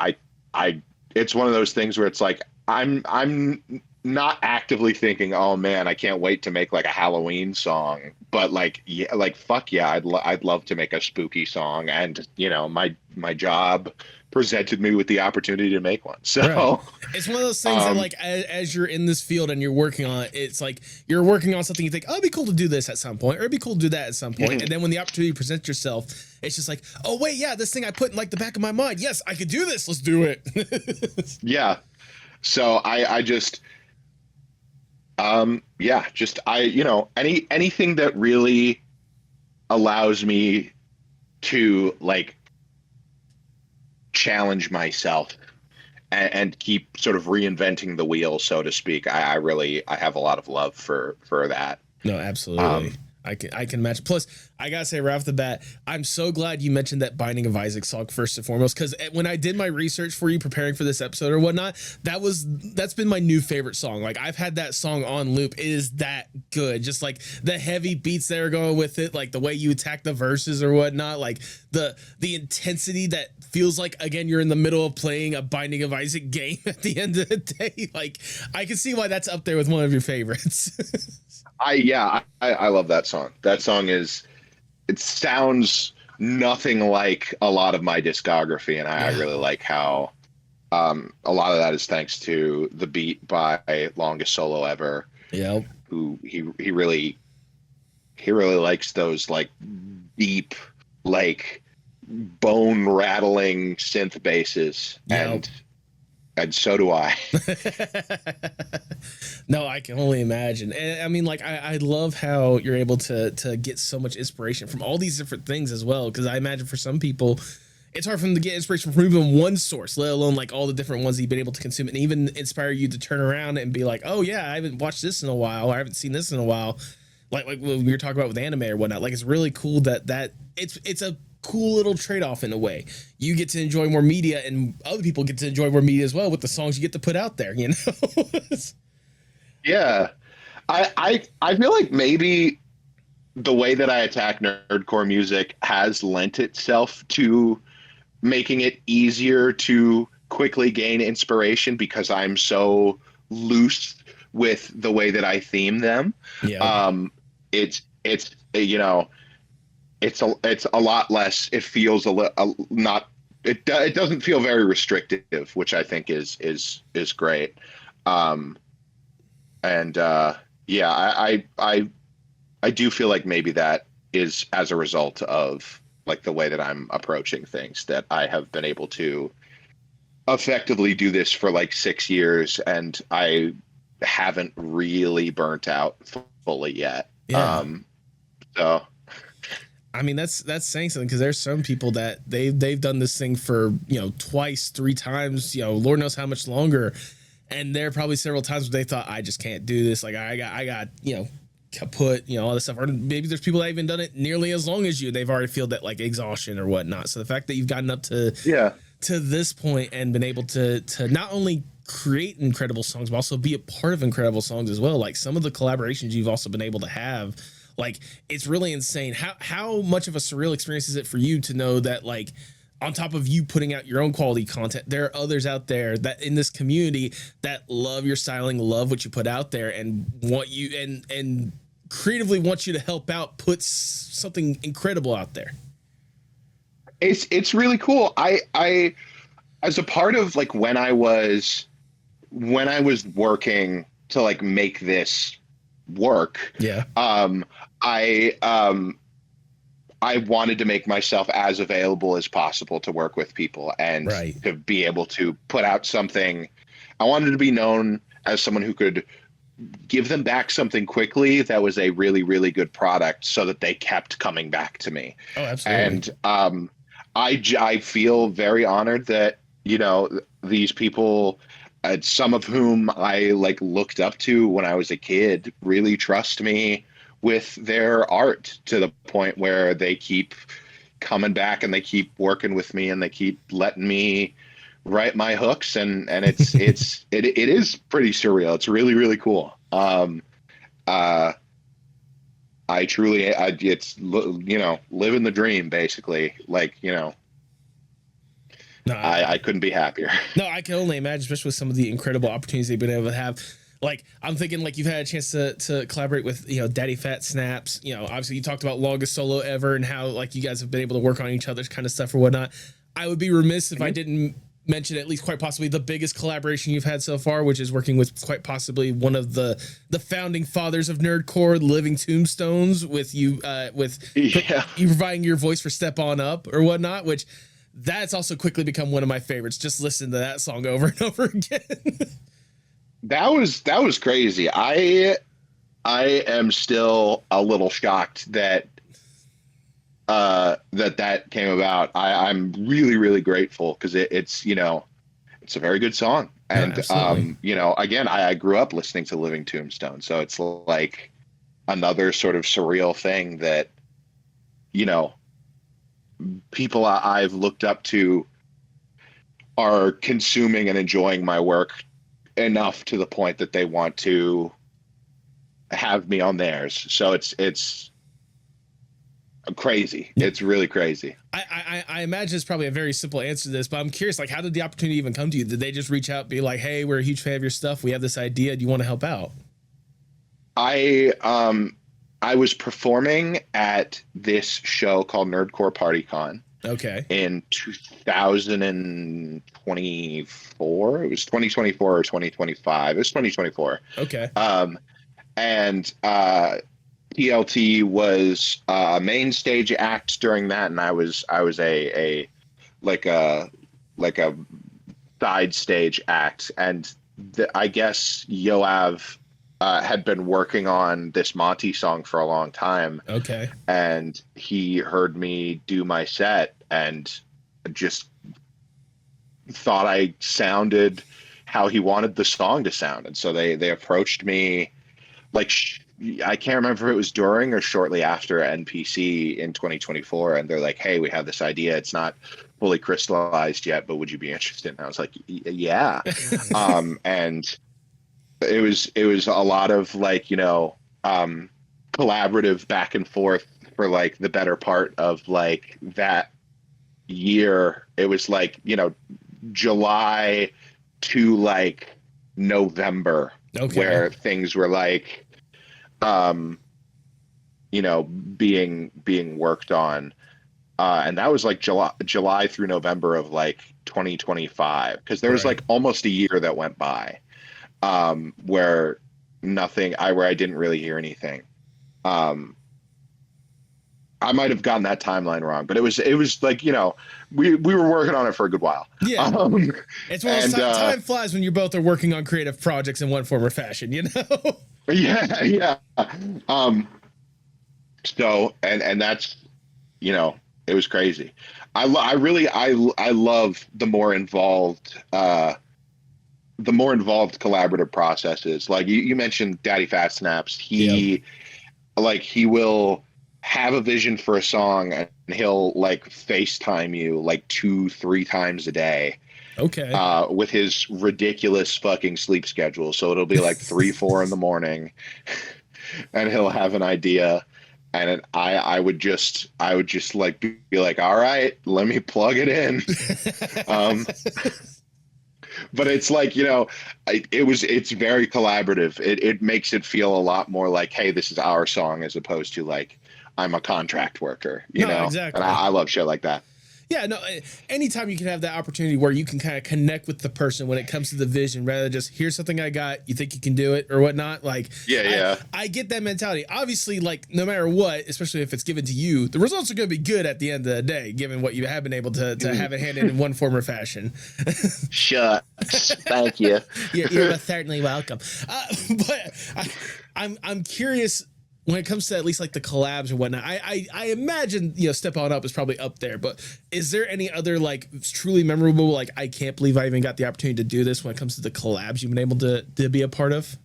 It's one of those things where it's like, I'm not actively thinking, oh man, I can't wait to make like a Halloween song, but like, yeah, like fuck yeah, I'd love to make a spooky song, and my job presented me with the opportunity to make one. So
it's one of those things that like as you're in this field and you're working on it, it's like you're working on something, you think, oh, it'd be cool to do this at some point, or it'd be cool to do that at some point. And then when the opportunity presents yourself, it's just like, oh wait, yeah, this thing I put in like the back of my mind, yes, I could do this, let's do it.
Yeah. So I just anything that really allows me to like challenge myself and keep sort of reinventing the wheel, so to speak. I have a lot of love for that.
No, absolutely. I can match. Plus, I gotta say right off the bat, I'm so glad you mentioned that Binding of Isaac song first and foremost, because when I did my research for you preparing for this episode or whatnot, that's been my new favorite song. Like, I've had that song on loop. It is that good. Just like the heavy beats that are going with it, like the way you attack the verses or whatnot, like the intensity that feels like, again, you're in the middle of playing a Binding of Isaac game at the end of the day. Like, I can see why that's up there with one of your favorites.
I love that song. That song it sounds nothing like a lot of my discography, and I really like how a lot of that is thanks to the beat by Longest Solo Ever.
Yep.
Who he really likes those like deep, like bone rattling synth basses. Yep. and so do I.
No, I can only imagine. And I mean, like, I love how you're able to get so much inspiration from all these different things as well. Because I imagine for some people, it's hard for them to get inspiration from even one source, let alone like all the different ones that you've been able to consume, and even inspire you to turn around and be like, oh yeah, I haven't watched this in a while, or I haven't seen this in a while. Like what we were talking about with anime or whatnot. Like, it's really cool that it's a cool little trade-off in a way. You get to enjoy more media, and other people get to enjoy more media as well with the songs you get to put out there, you know.
Yeah. I feel like maybe the way that I attack nerdcore music has lent itself to making it easier to quickly gain inspiration because I'm so loose with the way that I theme them.
Yeah.
It's you know, it's a lot less. It feels not. It doesn't feel very restrictive, which I think is great. Yeah, I do feel like maybe that is as a result of like the way that I'm approaching things, that I have been able to effectively do this for like 6 years, and I haven't really burnt out fully yet.
Yeah.
So
I mean, that's saying something, because there's some people that they've done this thing for, you know, twice, 3 times, you know, Lord knows how much longer. And there are probably several times where they thought, I just can't do this. Like I got, you know, kaput, you know, all this stuff. Or maybe there's people that haven't done it nearly as long as you. They've already feel that like exhaustion or whatnot. So the fact that you've gotten up to this point and been able to not only create incredible songs, but also be a part of incredible songs as well. Like some of the collaborations you've also been able to have, like, it's really insane. How much of a surreal experience is it for you to know that, like, on top of you putting out your own quality content, there are others out there that in this community that love your styling, love what you put out there, and want you and creatively want you to help out, put something incredible out there.
It's really cool. I as a part of like when I was working to like make this work.
Yeah.
I wanted to make myself as available as possible to work with people and to be able to put out something. I wanted to be known as someone who could give them back something quickly that was a really, really good product, so that they kept coming back to me.
Oh, absolutely.
And I feel very honored that, you know, these people, some of whom I like looked up to when I was a kid, really trust me with their art to the point where they keep coming back and they keep working with me and they keep letting me write my hooks, and it is pretty surreal. It's really, really cool. I truly, it's, you know, living the dream basically. Like, you know, no, I couldn't be happier.
No, I can only imagine, especially with some of the incredible opportunities they've been able to have. Like, I'm thinking, like, you've had a chance to collaborate with, you know, Daddy Fat Snaps. You know, obviously you talked about longest solo ever and how, like, you guys have been able to work on each other's kind of stuff or whatnot. I would be remiss if I didn't mention at least quite possibly the biggest collaboration you've had so far, which is working with quite possibly one of the founding fathers of Nerdcore, Living Tombstones, with you you providing your voice for Step On Up or whatnot, which that's also quickly become one of my favorites. Just listen to that song over and over again.
That was crazy. I am still a little shocked that that came about. I'm really, really grateful, because it's, you know, it's a very good song. And you know, again, I grew up listening to Living Tombstone, so it's like another sort of surreal thing that, you know, people I've looked up to are consuming and enjoying my work enough to the point that they want to have me on theirs. So it's crazy. It's really crazy.
I imagine it's probably a very simple answer to this, but I'm curious, like, how did the opportunity even come to you? Did they just reach out, be like, hey, we're a huge fan of your stuff, we have this idea, do you want to help out? I
was performing at this show called Nerdcore PartyCon.
Okay.
In 2024. It was 2024 or 2025. It was 2024.
Okay.
And TLT was a main stage act during that, and I was a side stage act, and I guess Yoav had been working on this Monty song for a long time.
Okay.
And he heard me do my set and just thought I sounded how he wanted the song to sound. And so they approached me, like, I can't remember if it was during or shortly after NPC in 2024. And they're like, hey, we have this idea. It's not fully crystallized yet, but would you be interested? And I was like, yeah. And it was a lot of like, collaborative back and forth for like the better part of like that year. It was like, July to like November, where things were like, being worked on. And that was like July through November of like 2025. Because there was like almost a year that went by where I didn't really hear anything. I might have gotten that timeline wrong, but it was like, we were working on it for a good while. Yeah.
It's one of those time flies when you both are working on creative projects in one form or fashion,
Yeah. So, and that's, it was crazy. I love the more involved collaborative processes. Like you mentioned Daddy Fat Snaps. He will have a vision for a song and he'll like FaceTime you like 2-3 times a day.
Okay.
With his ridiculous fucking sleep schedule. So it'll be like 3-4 in the morning and he'll have an idea. And I would just like be like, all right, let me plug it in. But it's like, it's very collaborative. It makes it feel a lot more like, hey, this is our song, as opposed to like, I'm a contract worker, know? Exactly. And I love shit like that.
Yeah, no, anytime you can have that opportunity where you can kind of connect with the person when it comes to the vision, rather than just, here's something I got, you think you can do it or whatnot. Like, I get that mentality. Obviously, like, no matter what, especially if it's given to you, the results are going to be good at the end of the day, given what you have been able to have it handed in one form or fashion.
Shucks. Thank you.
You're certainly welcome. But I'm curious, when it comes to at least like the collabs or whatnot, I imagine, Step On Up is probably up there, but is there any other like truly memorable, like, I can't believe I even got the opportunity to do this when it comes to the collabs you've been able to be a part of?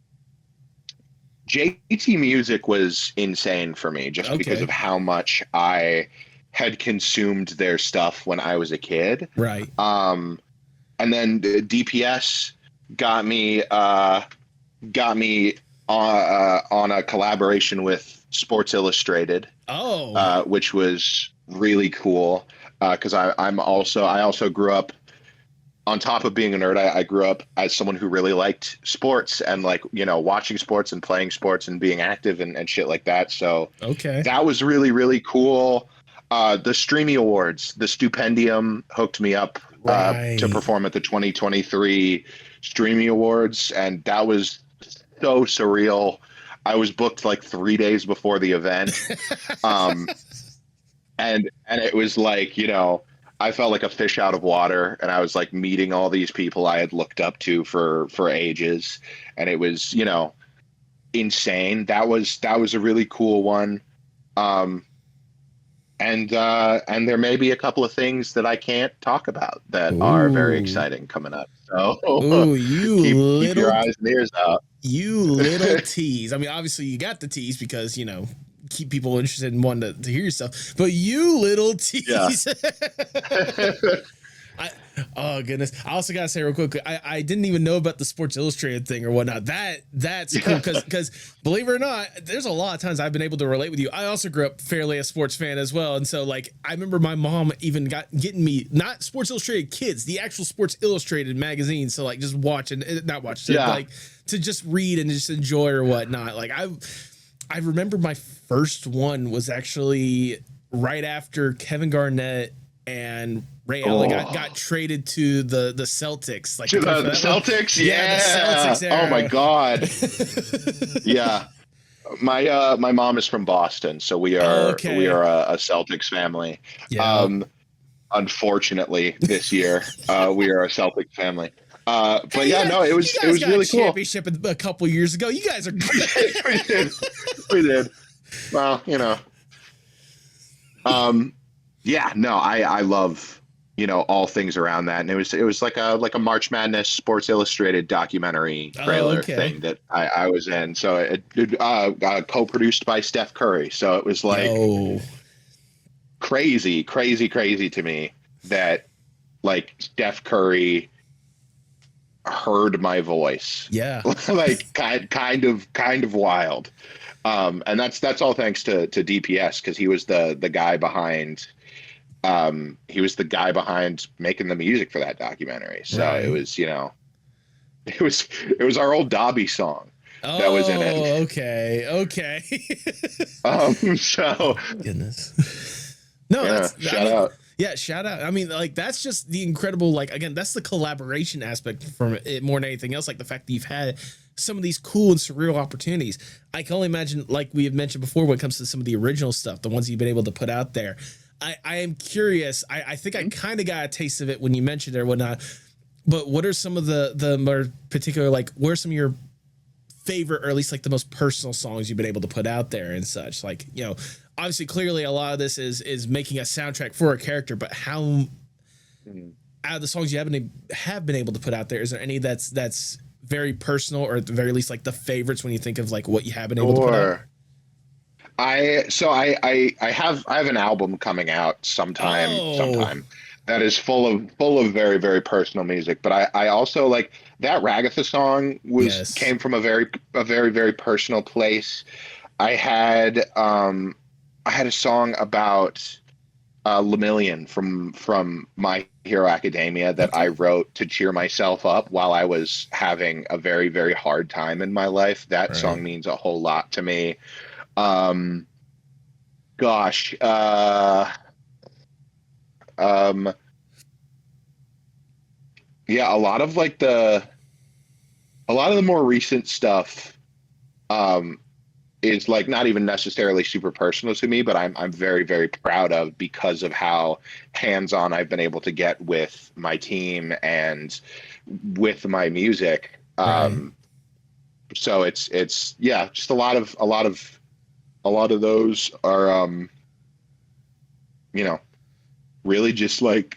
jtmusic was insane for me just because of how much I had consumed their stuff when I was a kid.
Right.
And then DPS got me on a collaboration with Sports Illustrated. Which was really cool. Because I also grew up, on top of being a nerd, I grew up as someone who really liked sports and like, watching sports and playing sports and being active and shit like that. So that was really, really cool. The Streamy Awards, the Stupendium hooked me up to perform at the 2023 Streamy Awards. And that was so surreal. I was booked like 3 days before the event. And it was like, I felt like a fish out of water, and I was like meeting all these people I had looked up to for ages. And it was, insane. That was a really cool one. And there may be a couple of things that I can't talk about that are very exciting coming up. So keep your eyes and ears out.
You little tease. I mean, obviously you got the tease because, keep people interested in wanting to hear your stuff, but you little tease. Yeah. Oh goodness. I also gotta say real quick, I didn't even know about the Sports Illustrated thing or whatnot. That's cool because believe it or not, there's a lot of times I've been able to relate with you. I also grew up fairly a sports fan as well, and so like I remember my mom even getting me not Sports Illustrated Kids, the actual Sports Illustrated magazine. So like just like to just read and just enjoy or whatnot. Like I remember my first one was actually right after Kevin Garnett and Ray Allen got traded to the Celtics. Like
to the Celtics? Yeah. The Celtics era. Oh my God. Yeah. My mom is from Boston, so we are a Celtics family.
Yeah.
unfortunately, this year. We are a Celtic family. But
Hey,
yeah, no, it was
you guys got
really
a
cool.
championship a couple years ago. You guys are
We did. We did. Well, you know. Yeah, no, I love, you know, all things around that. And it was like a March Madness Sports Illustrated documentary trailer thing that I was in. So it got co-produced by Steph Curry. So it was like crazy to me that like Steph Curry heard my voice.
Yeah.
Like kind of wild. And that's all thanks to DPS, because he was the guy behind making the music for that documentary. So it was, you know, it was our old Dobby song that was in it.
Okay.
So
goodness. No,
yeah, shout out.
Yeah, shout out. I mean, like, that's just the incredible, like, again, that's the collaboration aspect from it more than anything else. Like the fact that you've had some of these cool and surreal opportunities. I can only imagine, like we have mentioned before, when it comes to some of the original stuff, the ones you've been able to put out there. I am curious. I think I kind of got a taste of it when you mentioned it or whatnot. But what are some of the more particular, like, what are some of your favorite, or at least like the most personal songs you've been able to put out there and such? Like, you know, obviously, clearly a lot of this is making a soundtrack for a character, but how out of the songs you have been able to put out there, is there any that's very personal, or at the very least like the favorites when you think of like what you have been able to put out?
I have an album coming out sometime that is full of very, very personal music. But I also like that Ragatha song came from a very, very personal place. I had a song about Lemillion from My Hero Academia that I wrote to cheer myself up while I was having a very, very hard time in my life. That song means a whole lot to me. Gosh. Yeah, a lot of the more recent stuff is like not even necessarily super personal to me, but I'm very, very proud of, because of how hands-on I've been able to get with my team and with my music. So it's yeah, just a lot of those are you know, really just like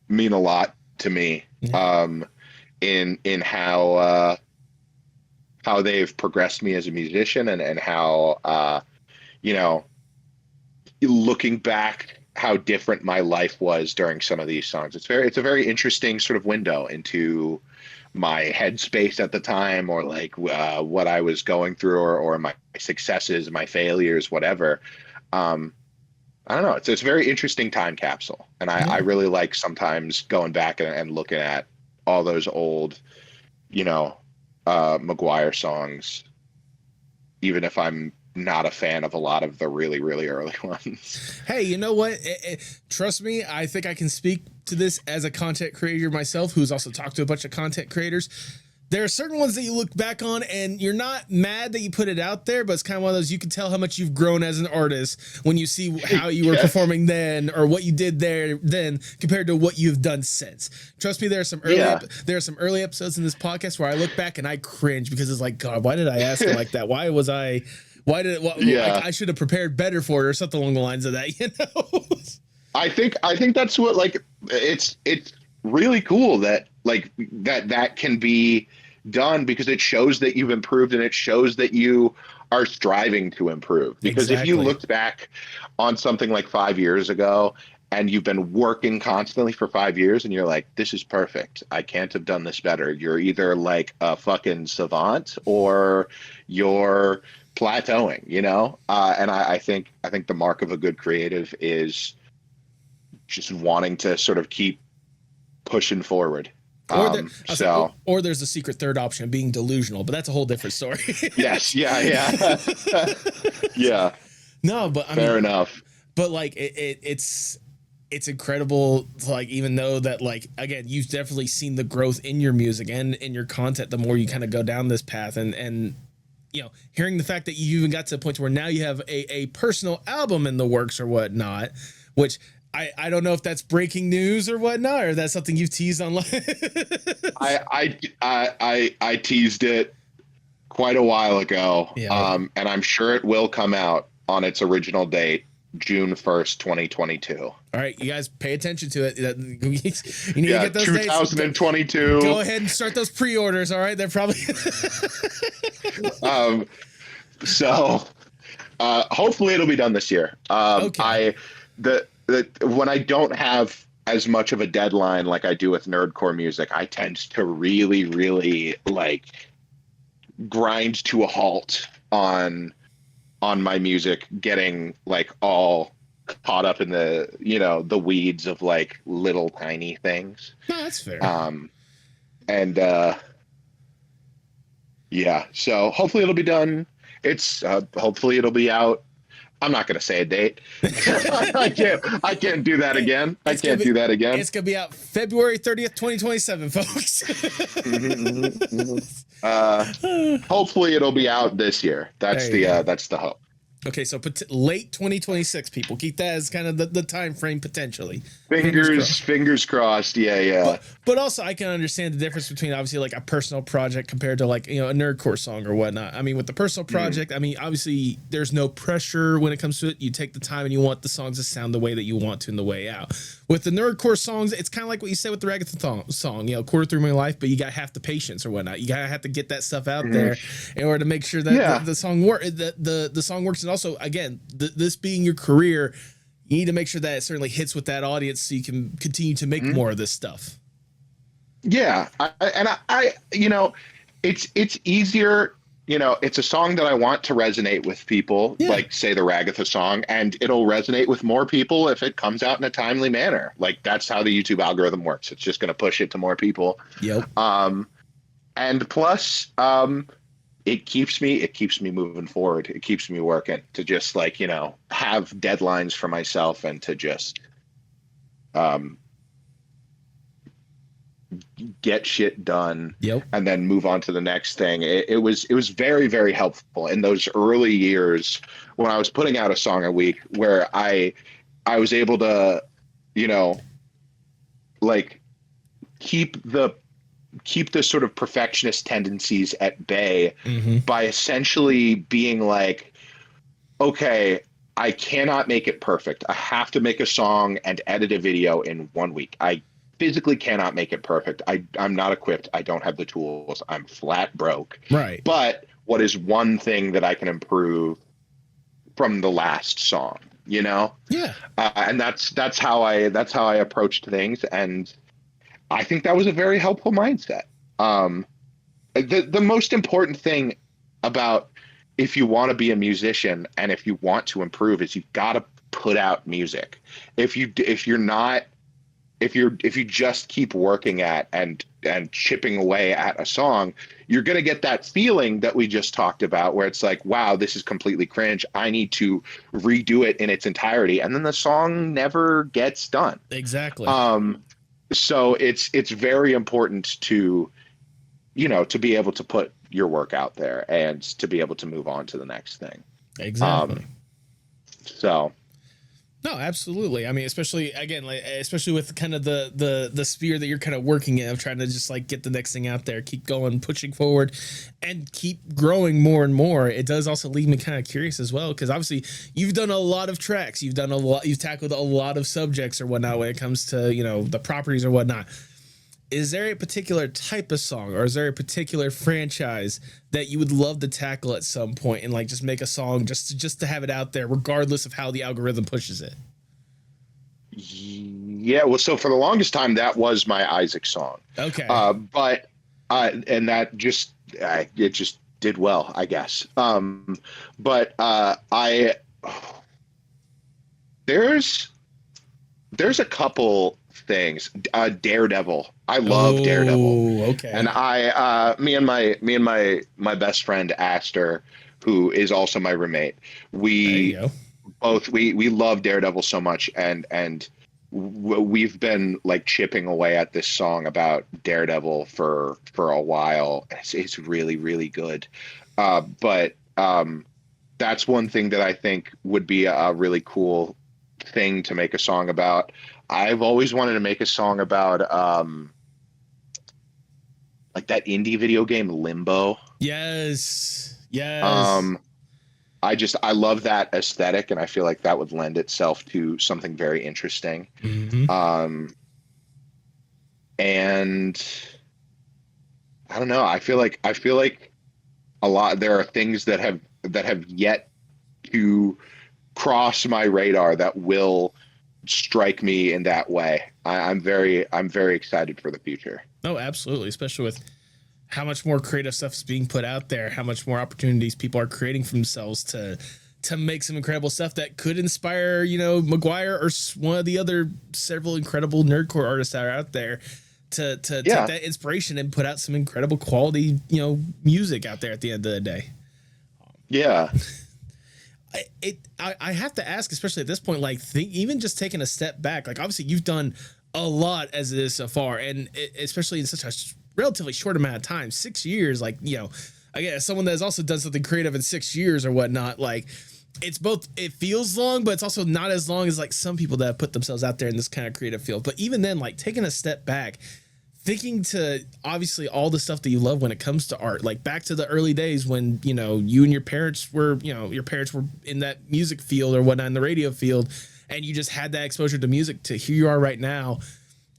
mean a lot to me in how they've progressed me as a musician, and how you know, looking back how different my life was during some of these songs. It's a very interesting sort of window into my headspace at the time, or like what I was going through, or my successes, my failures, whatever. I don't know. It's a very interesting time capsule, and I really like sometimes going back and looking at all those old, you know, McGwire songs, even if I'm not a fan of a lot of the really, really early ones.
Hey, you know what? Trust me, I think I can speak to this as a content creator myself, who's also talked to a bunch of content creators. There are certain ones that you look back on and you're not mad that you put it out there, but it's kind of one of those, you can tell how much you've grown as an artist when you see how you were performing then, or what you did there then compared to what you've done since. Trust me, there are some early episodes in this podcast where I look back and I cringe, because it's like, God, why did I ask him like that? I should have prepared better for it, or something along the lines of that, you know?
I think that's what, like, it's really cool that like that can be done, because it shows that you've improved, and it shows that you are striving to improve. Because if you looked back on something like 5 years ago, and you've been working constantly for 5 years, and you're like, this is perfect, I can't have done this better, you're either like a fucking savant or you're plateauing, you know? And I think the mark of a good creative is just wanting to sort of keep pushing forward. Or there's a secret third option, being delusional, but that's a whole different story. Yes. Yeah. Yeah.
No, but
fair enough.
But like it's incredible. Like, even though that, like, again, you've definitely seen the growth in your music and in your content, the more you kind of go down this path, and you know, hearing the fact that you even got to a point where now you have a personal album in the works or whatnot, which I don't know if that's breaking news or whatnot, or that's something you've teased online.
I teased it quite a while ago,
Yeah.
and I'm sure it will come out on its original date, June 1st, 2022.
All right, you guys pay attention to it. You need to
Yeah,
get those
2022.
dates. Go ahead and start those pre-orders. All right, they're probably.
So hopefully it'll be done this year.
Okay.
When I don't have as much of a deadline like I do with nerdcore music, I tend to really, really like grind to a halt on my music, getting like all caught up in the the weeds of like little tiny things.
No, that's fair.
And yeah, so hopefully it'll be done. It's hopefully it'll be out. I'm not going to say a date. I can't do that again. I can't do that again.
It's going to be out February 30th, 2027, folks.
Hopefully it'll be out this year. That's the hope.
Okay, so late 2026, people. Keep that as kind of the time frame potentially.
Fingers crossed. Yeah.
But also, I can understand the difference between obviously like a personal project compared to like a nerdcore song or whatnot. I mean, with the personal project, I mean, obviously there's no pressure when it comes to it. You take the time and you want the songs to sound the way that you want to in the way out. With the nerdcore songs, it's kind of like what you said with the Ragland song. Quarter through my life, but you got to have the patience or whatnot. You gotta have to get that stuff out there in order to make sure that the song works. The song works, and also again, this being your career, you need to make sure that it certainly hits with that audience so you can continue to make more of this stuff.
Yeah. It's easier. It's a song that I want to resonate with people, like say the Ragatha song, and it'll resonate with more people if it comes out in a timely manner. Like that's how the YouTube algorithm works. It's just going to push it to more people.
Yep.
And plus, it keeps me moving forward. It keeps me working to just like, have deadlines for myself and to just get shit done.
Yep.
And then move on to the next thing. It was very, very helpful in those early years when I was putting out a song a week, where I was able to, like keep the sort of perfectionist tendencies at bay by essentially being like, okay, I cannot make it perfect. I have to make a song and edit a video in 1 week. I physically cannot make it perfect. I'm not equipped. I don't have the tools. I'm flat broke.
Right.
But what is one thing that I can improve from the last song, Yeah. And that's how I approached things. And I think that was a very helpful mindset. The most important thing about if you want to be a musician and if you want to improve is you've got to put out music. If you just keep working at and chipping away at a song, you're going to get that feeling that we just talked about, where it's like, wow, this is completely cringe. I need to redo it in its entirety. And then the song never gets done.
Exactly.
So it's very important to, to be able to put your work out there and to be able to move on to the next thing.
Exactly.
No,
absolutely. I mean, especially with kind of the sphere that you're kind of working in, of trying to just like get the next thing out there, keep going, pushing forward, and keep growing more and more. It does also leave me kind of curious as well, because obviously you've done a lot of tracks, you've tackled a lot of subjects or whatnot when it comes to the properties or whatnot. Is there a particular type of song, or is there a particular franchise that you would love to tackle at some point and like just make a song just to have it out there, regardless of how the algorithm pushes it?
Yeah, well, so for the longest time, that was my Isaac song.
Okay.
But and that it just did well, I guess. But there's a couple things. Daredevil. I love Daredevil.
Okay.
And me and my best friend Aster, who is also my roommate, we love Daredevil so much, and we've been like chipping away at this song about Daredevil for a while. It's really, really good. But that's one thing that I think would be a really cool thing to make a song about. I've always wanted to make a song about like that indie video game Limbo.
Yes.
I love that aesthetic, and I feel like that would lend itself to something very interesting.
Mm-hmm.
And I don't know. I feel like a lot. There are things that have yet to cross my radar that will strike me in that way. I'm very excited for the future.
Oh, absolutely, especially with how much more creative stuff is being put out there, how much more opportunities people are creating for themselves to make some incredible stuff that could inspire, you know, McGwire or one of the other several incredible nerdcore artists that are out there to take that inspiration and put out some incredible quality, you know, music out there at the end of the day.
Yeah.
I have to ask, especially at this point, like even just taking a step back, like obviously you've done a lot as it is so far, and especially in such a relatively short amount of time, 6 years, like, you know, again, as someone that has also done something creative in 6 years or whatnot, like it's both, it feels long, but it's also not as long as like some people that have put themselves out there in this kind of creative field. But even then, like taking a step back, thinking to obviously all the stuff that you love when it comes to art, like back to the early days when, you know, you and your parents were, you know, your parents were in that music field or whatnot, in the radio field, and you just had that exposure to music, to here you are right now,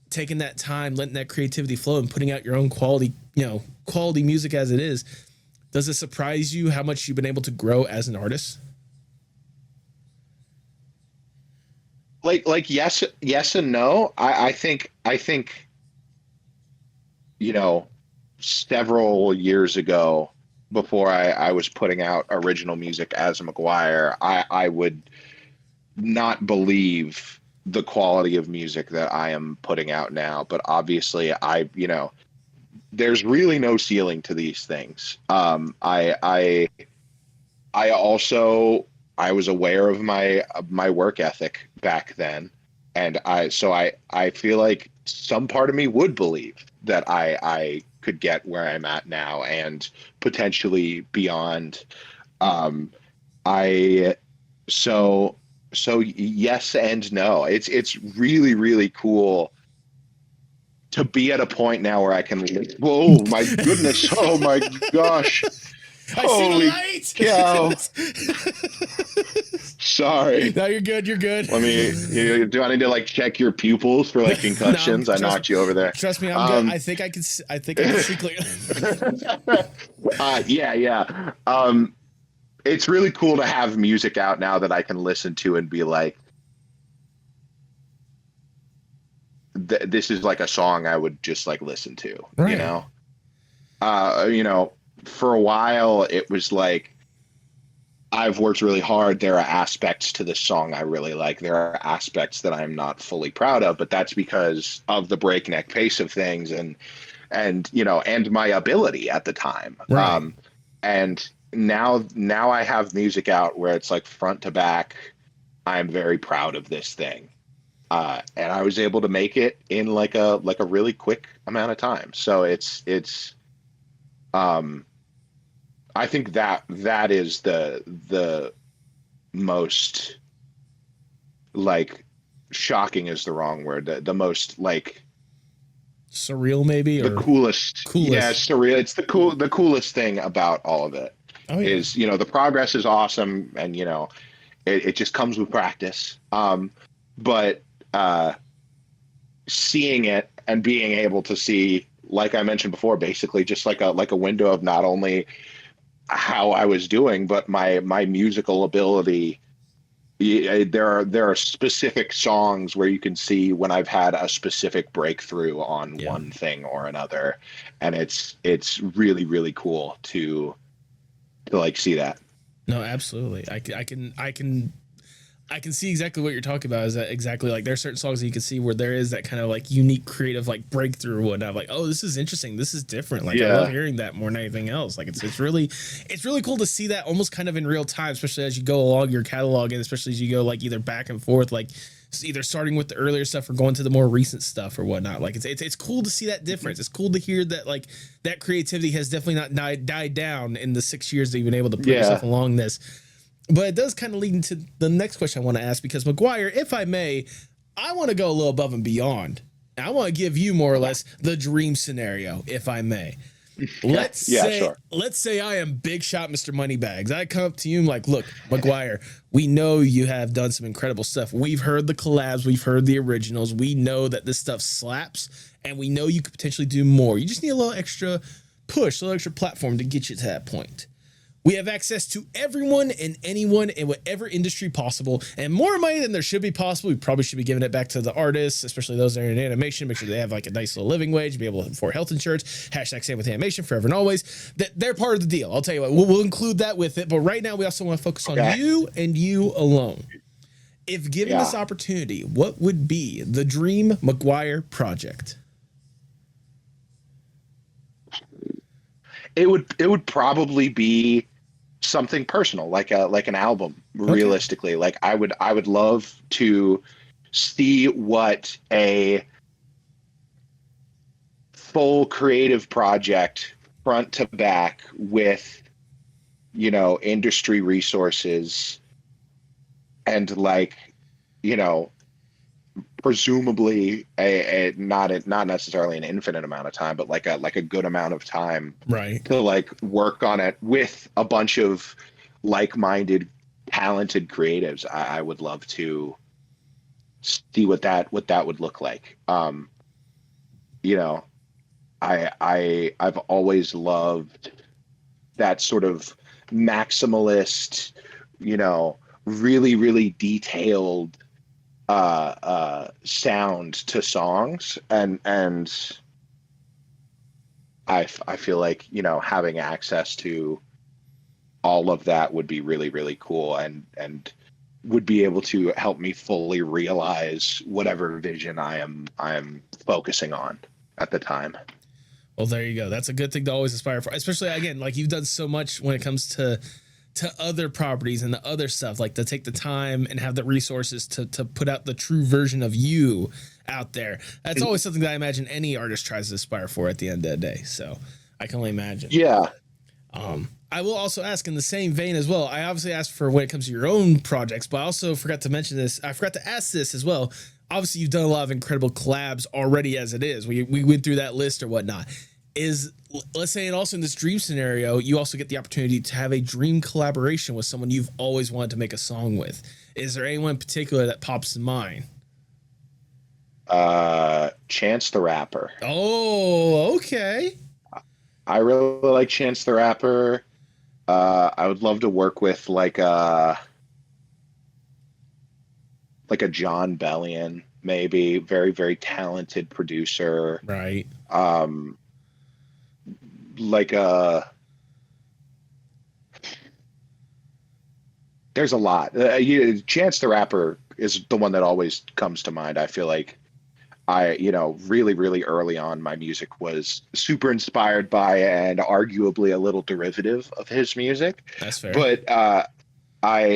taking that time, letting that creativity flow and putting out your own quality, you know, quality music as it is. Does it surprise you how much you've been able to grow as an artist?
Like yes and no. I think, you know, several years ago, before I was putting out original music as a McGwire, I would not believe the quality of music that I am putting out now. But obviously you know, there's really no ceiling to these things. I was aware of my work ethic back then, and I feel like some part of me would believe that I could get where I'm at now and potentially beyond. So yes and no. It's really, really cool to be at a point now where I can, whoa, my goodness, oh my gosh. Holy cow. Sorry.
No, you're good. You're good.
Let me, do I need to like check your pupils for like concussions? I knocked you over there.
Trust me, I'm good. I think I can see clearly.
Yeah. It's really cool to have music out now that I can listen to and be like, this is like a song I would just like listen to, right. You know, for a while it was like, I've worked really hard. There are aspects to this song I really like. There are aspects that I'm not fully proud of, but that's because of the breakneck pace of things and you know, and my ability at the time.
Right.
And now I have music out where it's like front to back, I'm very proud of this thing. And I was able to make it in like a really quick amount of time. So it's I think that is the most, like, shocking is the wrong word. The most like
surreal, maybe, or
the coolest. Yeah, surreal. It's the coolest thing about all of it.
Oh, yeah.
Is, you know, the progress is awesome, and you know, it just comes with practice. But seeing it and being able to see, like I mentioned before, basically just like a window of not only how I was doing, but my musical ability. There are specific songs where you can see when I've had a specific breakthrough on one thing or another, and it's really, really cool to like see that.
No, absolutely. I can see exactly what you're talking about. Is that exactly, like, there's certain songs that you can see where there is that kind of like unique creative like breakthrough and whatnot. Like, oh, this is interesting. This is different. Like, I love hearing that more than anything else. Like, it's really cool to see that almost kind of in real time, especially as you go along your catalog, and especially as you go like either back and forth, like either starting with the earlier stuff or going to the more recent stuff or whatnot. Like, it's cool to see that difference. It's cool to hear that, like, that creativity has definitely not died down in the 6 years that you've been able to put yourself along this. But it does kind of lead into the next question I want to ask, because McGwire, if I may, I want to go a little above and beyond. I want to give you more or less the dream scenario, if I may. Let's say I am Big Shot Mr. Moneybags. I come up to you and like, look, McGwire, we know you have done some incredible stuff. We've heard the collabs, we've heard the originals. We know that this stuff slaps, and we know you could potentially do more. You just need a little extra push, a little extra platform to get you to that point. We have access to everyone and anyone in whatever industry possible, and more money than there should be possible. We probably should be giving it back to the artists, especially those that are in animation. Make sure they have like a nice little living wage, be able to afford health insurance. # same with animation forever and always. That they're part of the deal. I'll tell you what, we'll include that with it. But right now, we also want to focus on you and you alone. If given this opportunity, what would be the dream McGwire project?
It would probably be something personal, like an album. Realistically, like I would love to see what a full creative project, front to back, with industry resources and presumably a not necessarily an infinite amount of time, but like a good amount of time,
right,
to work on it with a bunch of like-minded, talented creatives. I would love to see what that would look like. I've always loved that sort of maximalist, really, really detailed sound to songs, and I feel like having access to all of that would be really, really cool, and would be able to help me fully realize whatever vision I am focusing on at the time.
Well, there you go. That's a good thing to always aspire for, especially again, like you've done so much when it comes to other properties and the other stuff, like to take the time and have the resources to put out the true version of you out there. That's always something that I imagine any artist tries to aspire for at the end of the day. So I can only imagine.
Yeah.
I will also ask in the same vein as well. I obviously asked for when it comes to your own projects, but I also forgot to mention this. I forgot to ask this as well. Obviously, you've done a lot of incredible collabs already as it is. We went through that list or whatnot. Let's say, and also in this dream scenario, you also get the opportunity to have a dream collaboration with someone you've always wanted to make a song with. Is there anyone in particular that pops in mind?
Chance the Rapper.
Oh, okay.
I really like Chance the Rapper. I would love to work with like a John Bellion, maybe. Very, very talented producer.
Right.
There's a lot. Chance the Rapper is the one that always comes to mind. I feel like really, really early on, my music was super inspired by and arguably a little derivative of his music.
That's fair.
But I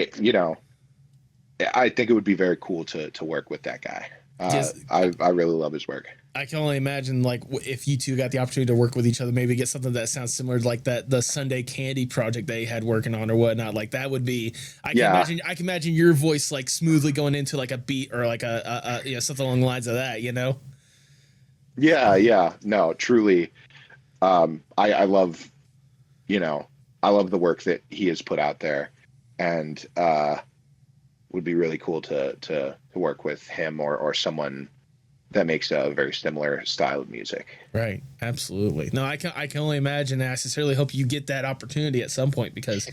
think it would be very cool to work with that guy. I really love his work.
I can only imagine, like, if you two got the opportunity to work with each other, maybe get something that sounds similar to like the Sunday Candy project they had working on or whatnot. Like that would be, I can imagine your voice like smoothly going into like a beat or like a something along the lines of that,
Yeah. No, truly. I love, I love the work that he has put out there, and would be really cool to work with him or someone that makes a very similar style of music.
Right. Absolutely. No, I can only imagine. I sincerely hope you get that opportunity at some point, because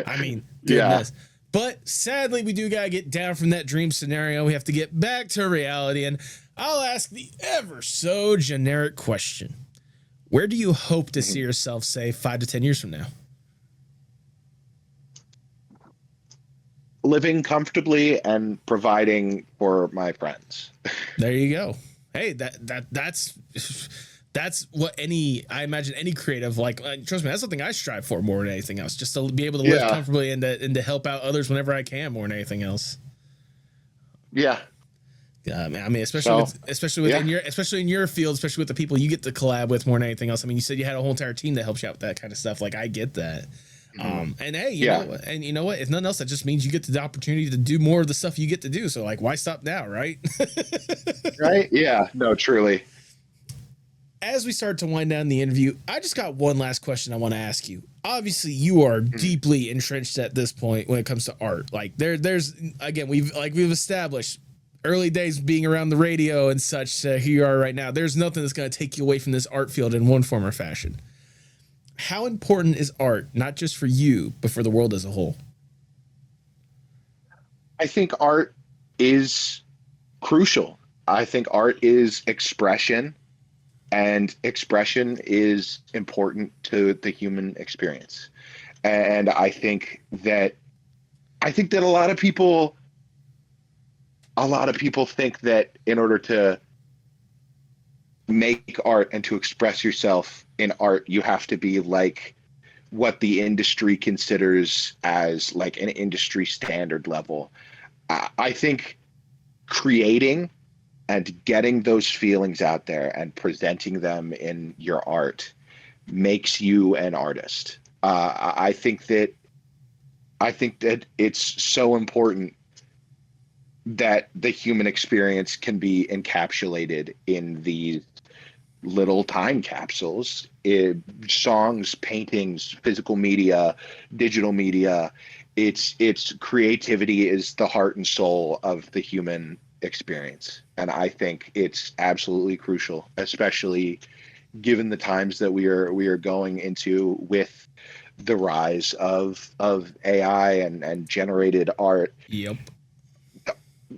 I mean, goodness. Yeah. But sadly, we do got to get down from that dream scenario. We have to get back to reality, and I'll ask the ever so generic question. Where do you hope to see yourself, say, 5 to 10 years from now?
Living comfortably and providing for my friends.
There you go. Hey, that's what I imagine any creative, like, trust me, that's something I strive for more than anything else, just to be able to live comfortably and to help out others whenever I can more than anything else.
Yeah.
I mean, especially in your field, especially with the people you get to collab with more than anything else. I mean, you said you had a whole entire team that helps you out with that kind of stuff. Like, I get that. And hey, you know what? If nothing else, that just means you get the opportunity to do more of the stuff you get to do. So like, why stop now, right?
Right? Yeah. No, truly.
As we start to wind down the interview, I just got one last question I want to ask you. Obviously, you are deeply entrenched at this point when it comes to art. Like there's again, we've established early days being around the radio and such. Here you are right now. There's nothing that's going to take you away from this art field in one form or fashion. How important is art, not just for you, but for the world as a whole?
I think art is crucial. I think art is expression, and expression is important to the human experience. And I think that a lot of people think that in order to make art and to express yourself in art, you have to be like what the industry considers as like an industry standard level. I think creating and getting those feelings out there and presenting them in your art makes you an artist. I think that it's so important that the human experience can be encapsulated in these little time capsules, songs, paintings, physical media, digital media. It's creativity is the heart and soul of the human experience. And I think it's absolutely crucial, especially given the times that we are going into with the rise of AI and generated art.
Yep.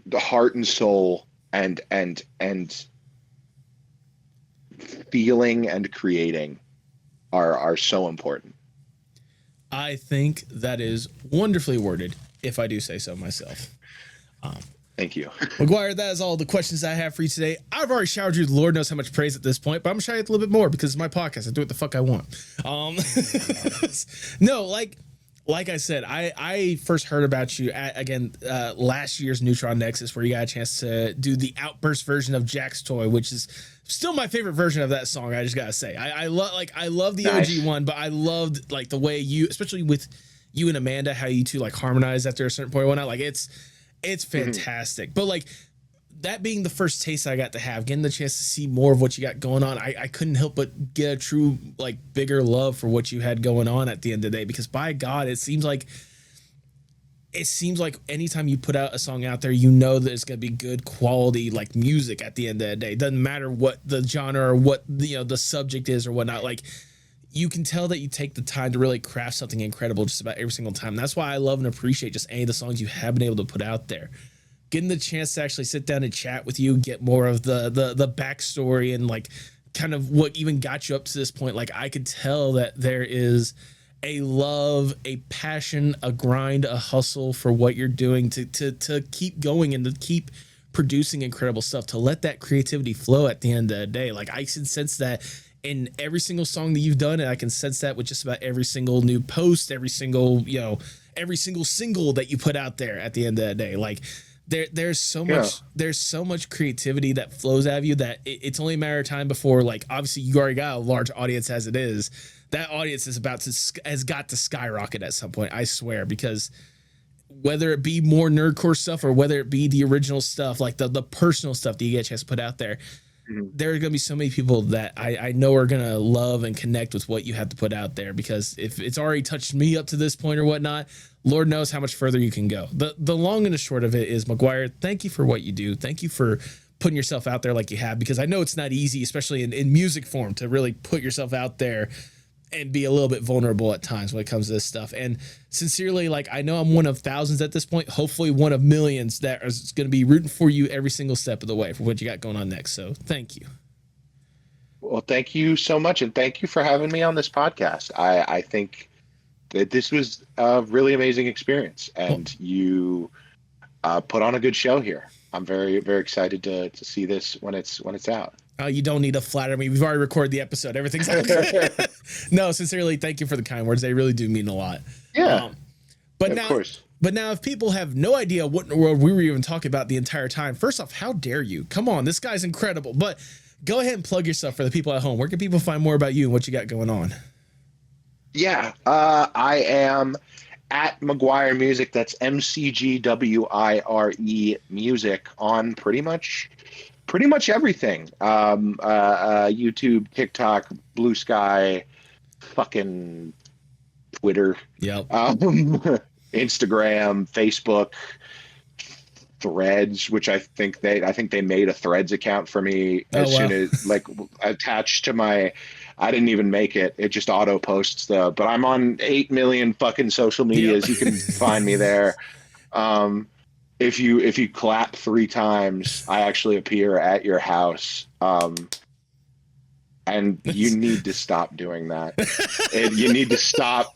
The heart and soul and feeling and creating are so important.
I think that is wonderfully worded, if I do say so myself.
Thank you.
McGwire, that is all the questions I have for you today. I've already showered you with Lord knows how much praise at this point, but I'm going to shower you with a little bit more because it's my podcast. I do what the fuck I want. No, like I said, I first heard about you at, last year's Neutron Nexus, where you got a chance to do the Outburst version of Jack's Toy, which is still my favorite version of that song. I just gotta say, I love the nice. OG one, but I loved like the way you, especially with you and Amanda, how you two like harmonized after a certain point and whatnot. Like it's fantastic. But like that being the first taste I got to have, getting the chance to see more of what you got going on, I couldn't help but get a true like bigger love for what you had going on at the end of the day, because by God, it seems like anytime you put out a song out there, you know that it's going to be good quality like music at the end of the day. It doesn't matter what the genre or what the subject is or whatnot. Like you can tell that you take the time to really craft something incredible just about every single time. That's why I love and appreciate just any of the songs you have been able to put out there. Getting the chance to actually sit down and chat with you, get more of the backstory and like kind of what even got you up to this point. Like I could tell that there is a love, a passion, a grind, a hustle for what you're doing to keep going and to keep producing incredible stuff, to let that creativity flow at the end of the day. Like I can sense that in every single song that you've done, and I can sense that with just about every single new post, every single single that you put out there at the end of the day. Like there's so much creativity that flows out of you that it's only a matter of time before, like, obviously you already got a large audience as it is. That audience has got to skyrocket at some point, I swear, because whether it be more nerdcore stuff or whether it be the original stuff, like the personal stuff that you get a chance to put out there, there are going to be so many people that I know are going to love and connect with what you have to put out there, because if it's already touched me up to this point or whatnot, Lord knows how much further you can go. The long and the short of it is, McGwire, thank you for what you do. Thank you for putting yourself out there like you have, because I know it's not easy, especially in music form, to really put yourself out there and be a little bit vulnerable at times when it comes to this stuff. And sincerely, like, I know I'm one of thousands at this point, hopefully one of millions that is going to be rooting for you every single step of the way for what you got going on next. So thank you.
Well, thank you so much. And thank you for having me on this podcast. I think that this was a really amazing experience, and you put on a good show here. I'm very, very excited to see this when it's out.
You don't need to flatter me. We've already recorded the episode. Everything's okay. No, sincerely, thank you for the kind words. They really do mean a lot.
Yeah.
But now, if people have no idea what in the world we were even talking about the entire time, first off, how dare you? Come on, this guy's incredible. But go ahead and plug yourself for the people at home. Where can people find more about you and what you got going on?
Yeah, I am at McGwire Music. That's McGwire Music on pretty much everything. YouTube, TikTok, Blue Sky, fucking Twitter,
Yep.
Instagram, Facebook, Threads, which I think they made a Threads account for me
Oh,
as
wow.
soon as like attached to my. I didn't even make it. It just auto posts though. But I'm on 8 million fucking social
Yep.
medias. You can find me there. Um, if you clap 3 times, I actually appear at your house. And you need to stop doing that. And you need to stop.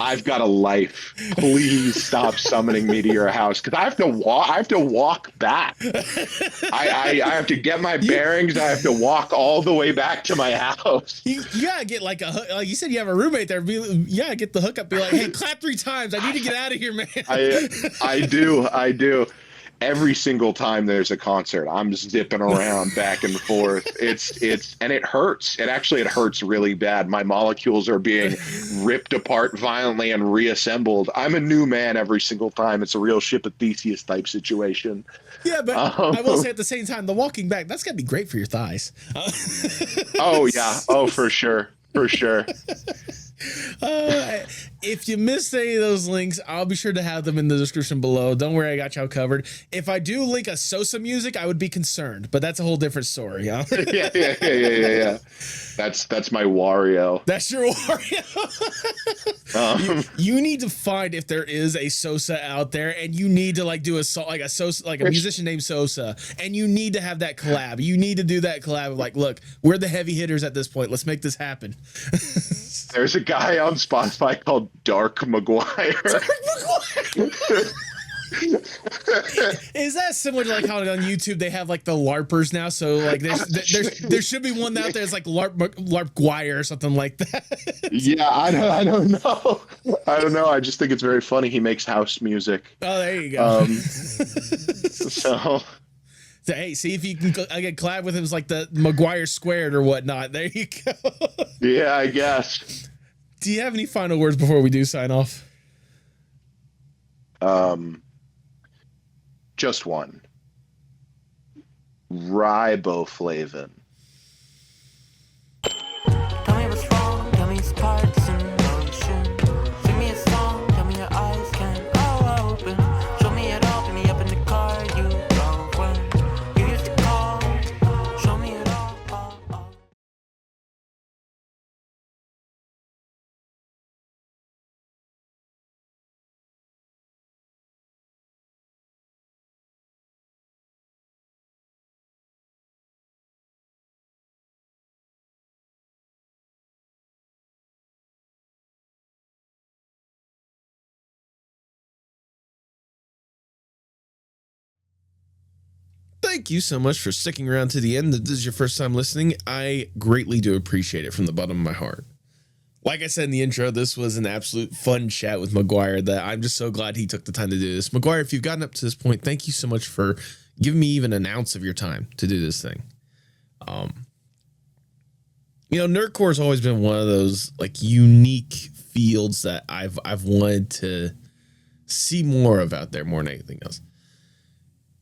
I've got a life. Please stop summoning me to your house because I have to walk. I have to walk back. I have to get my bearings. I have to walk all the way back to my house.
You gotta get like like you said, you have a roommate there. You gotta get the hookup. Be like, hey, clap 3 times. I need to get out of here, man.
I do. Every single time there's a concert, I'm zipping around back and forth. And it hurts. It hurts really bad. My molecules are being ripped apart violently and reassembled. I'm a new man every single time. It's a real ship of Theseus type situation.
Yeah, but I will say at the same time, the walking back, that's gotta be great for your thighs.
Oh yeah. Oh, for sure. For sure.
If you missed any of those links, I'll be sure to have them in the description below. Don't worry, I got y'all covered. If I do link a Sosa music, I would be concerned, but that's a whole different story. Huh?
Yeah. That's my Wario.
That's your Wario. You need to find if there is a Sosa out there, and you need to like do a Sosa, like a musician named Sosa, and you need to have that collab. You need to do that collab of like, look, we're the heavy hitters at this point. Let's make this happen.
There's a guy on Spotify called Dark McGwire.
Is that similar to like how on YouTube they have like the LARPers now? So like there should be one out there that's like LARP Guire or something like that.
Yeah, I don't know. I don't know. I just think it's very funny. He makes house music.
Oh, there you go.
So
hey, see if you can get collab with him. It's like the McGwire squared or whatnot. There you go.
Yeah, I guess.
Do you have any final words before we do sign off?
Just one. Riboflavin.
Tell me what's wrong, tell me it's parts in motion. Sing me a song, tell me your eyes can all open. Show me it all, pick me up in the car you drove when you used to call. Show me it all.
Thank you so much for sticking around to the end. If this is your first time listening, I greatly do appreciate it from the bottom of my heart. Like I said in the intro, this was an absolute fun chat with McGwire that I'm just so glad he took the time to do this. McGwire, if you've gotten up to this point, thank you so much for giving me even an ounce of your time to do this thing. Nerdcore has always been one of those like unique fields that I've wanted to see more of out there more than anything else.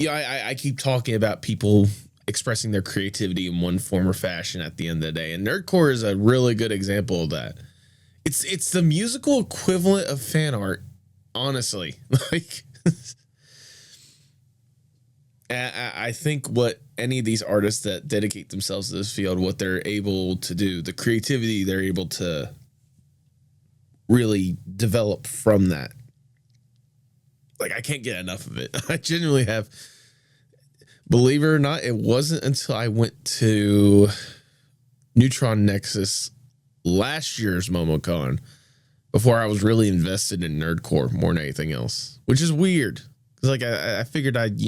I keep talking about people expressing their creativity in one form or fashion at the end of the day, and Nerdcore is a really good example of that. It's the musical equivalent of fan art, honestly. Like, I think what any of these artists that dedicate themselves to this field, what they're able to do, the creativity they're able to really develop from that. Like, I can't get enough of it. I genuinely have. Believe it or not, it wasn't until I went to Neutron Nexus last year's MomoCon before I was really invested in Nerdcore more than anything else, which is weird. Because like I figured I'd,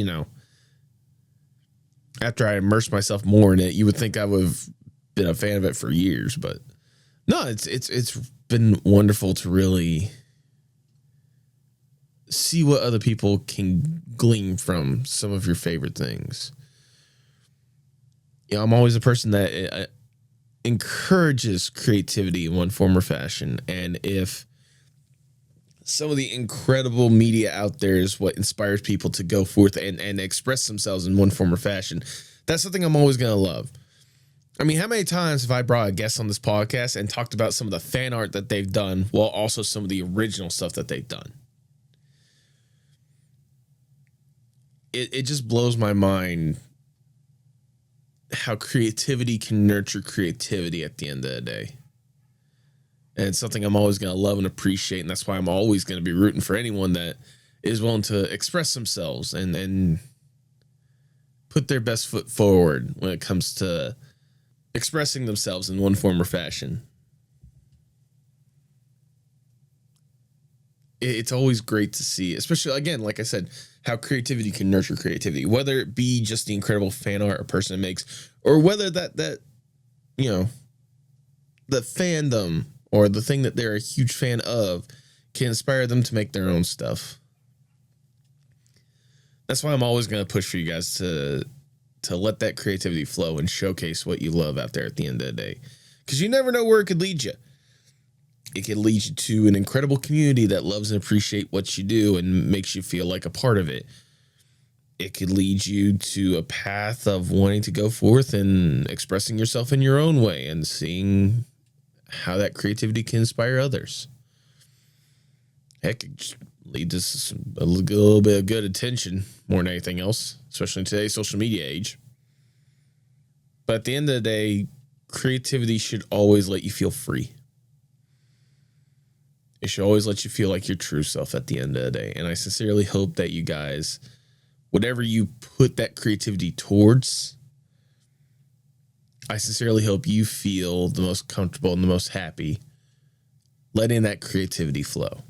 after I immersed myself more in it, you would think I would have been a fan of it for years, but no, it's been wonderful to really see what other people can glean from some of your favorite things. I'm always a person that encourages creativity in one form or fashion, and if some of the incredible media out there is what inspires people to go forth and express themselves in one form or fashion, that's something I'm always going to love. I mean, how many times have I brought a guest on this podcast and talked about some of the fan art that they've done while also some of the original stuff that they've done? It just blows my mind how creativity can nurture creativity at the end of the day. And it's something I'm always going to love and appreciate. And that's why I'm always going to be rooting for anyone that is willing to express themselves and put their best foot forward when it comes to expressing themselves in one form or fashion. It's always great to see, especially, again, like I said, how creativity can nurture creativity, whether it be just the incredible fan art a person makes, or whether that you know, the fandom or the thing that they're a huge fan of can inspire them to make their own stuff. That's why I'm always going to push for you guys to let that creativity flow and showcase what you love out there at the end of the day. Because you never know where it could lead you. It could lead you to an incredible community that loves and appreciates what you do and makes you feel like a part of it. It could lead you to a path of wanting to go forth and expressing yourself in your own way and seeing how that creativity can inspire others. Heck, it just lead to a little bit of good attention more than anything else, especially in today's social media age. But at the end of the day, creativity should always let you feel free. It should always let you feel like your true self at the end of the day. And I sincerely hope that you guys, whatever you put that creativity towards, I sincerely hope you feel the most comfortable and the most happy letting that creativity flow.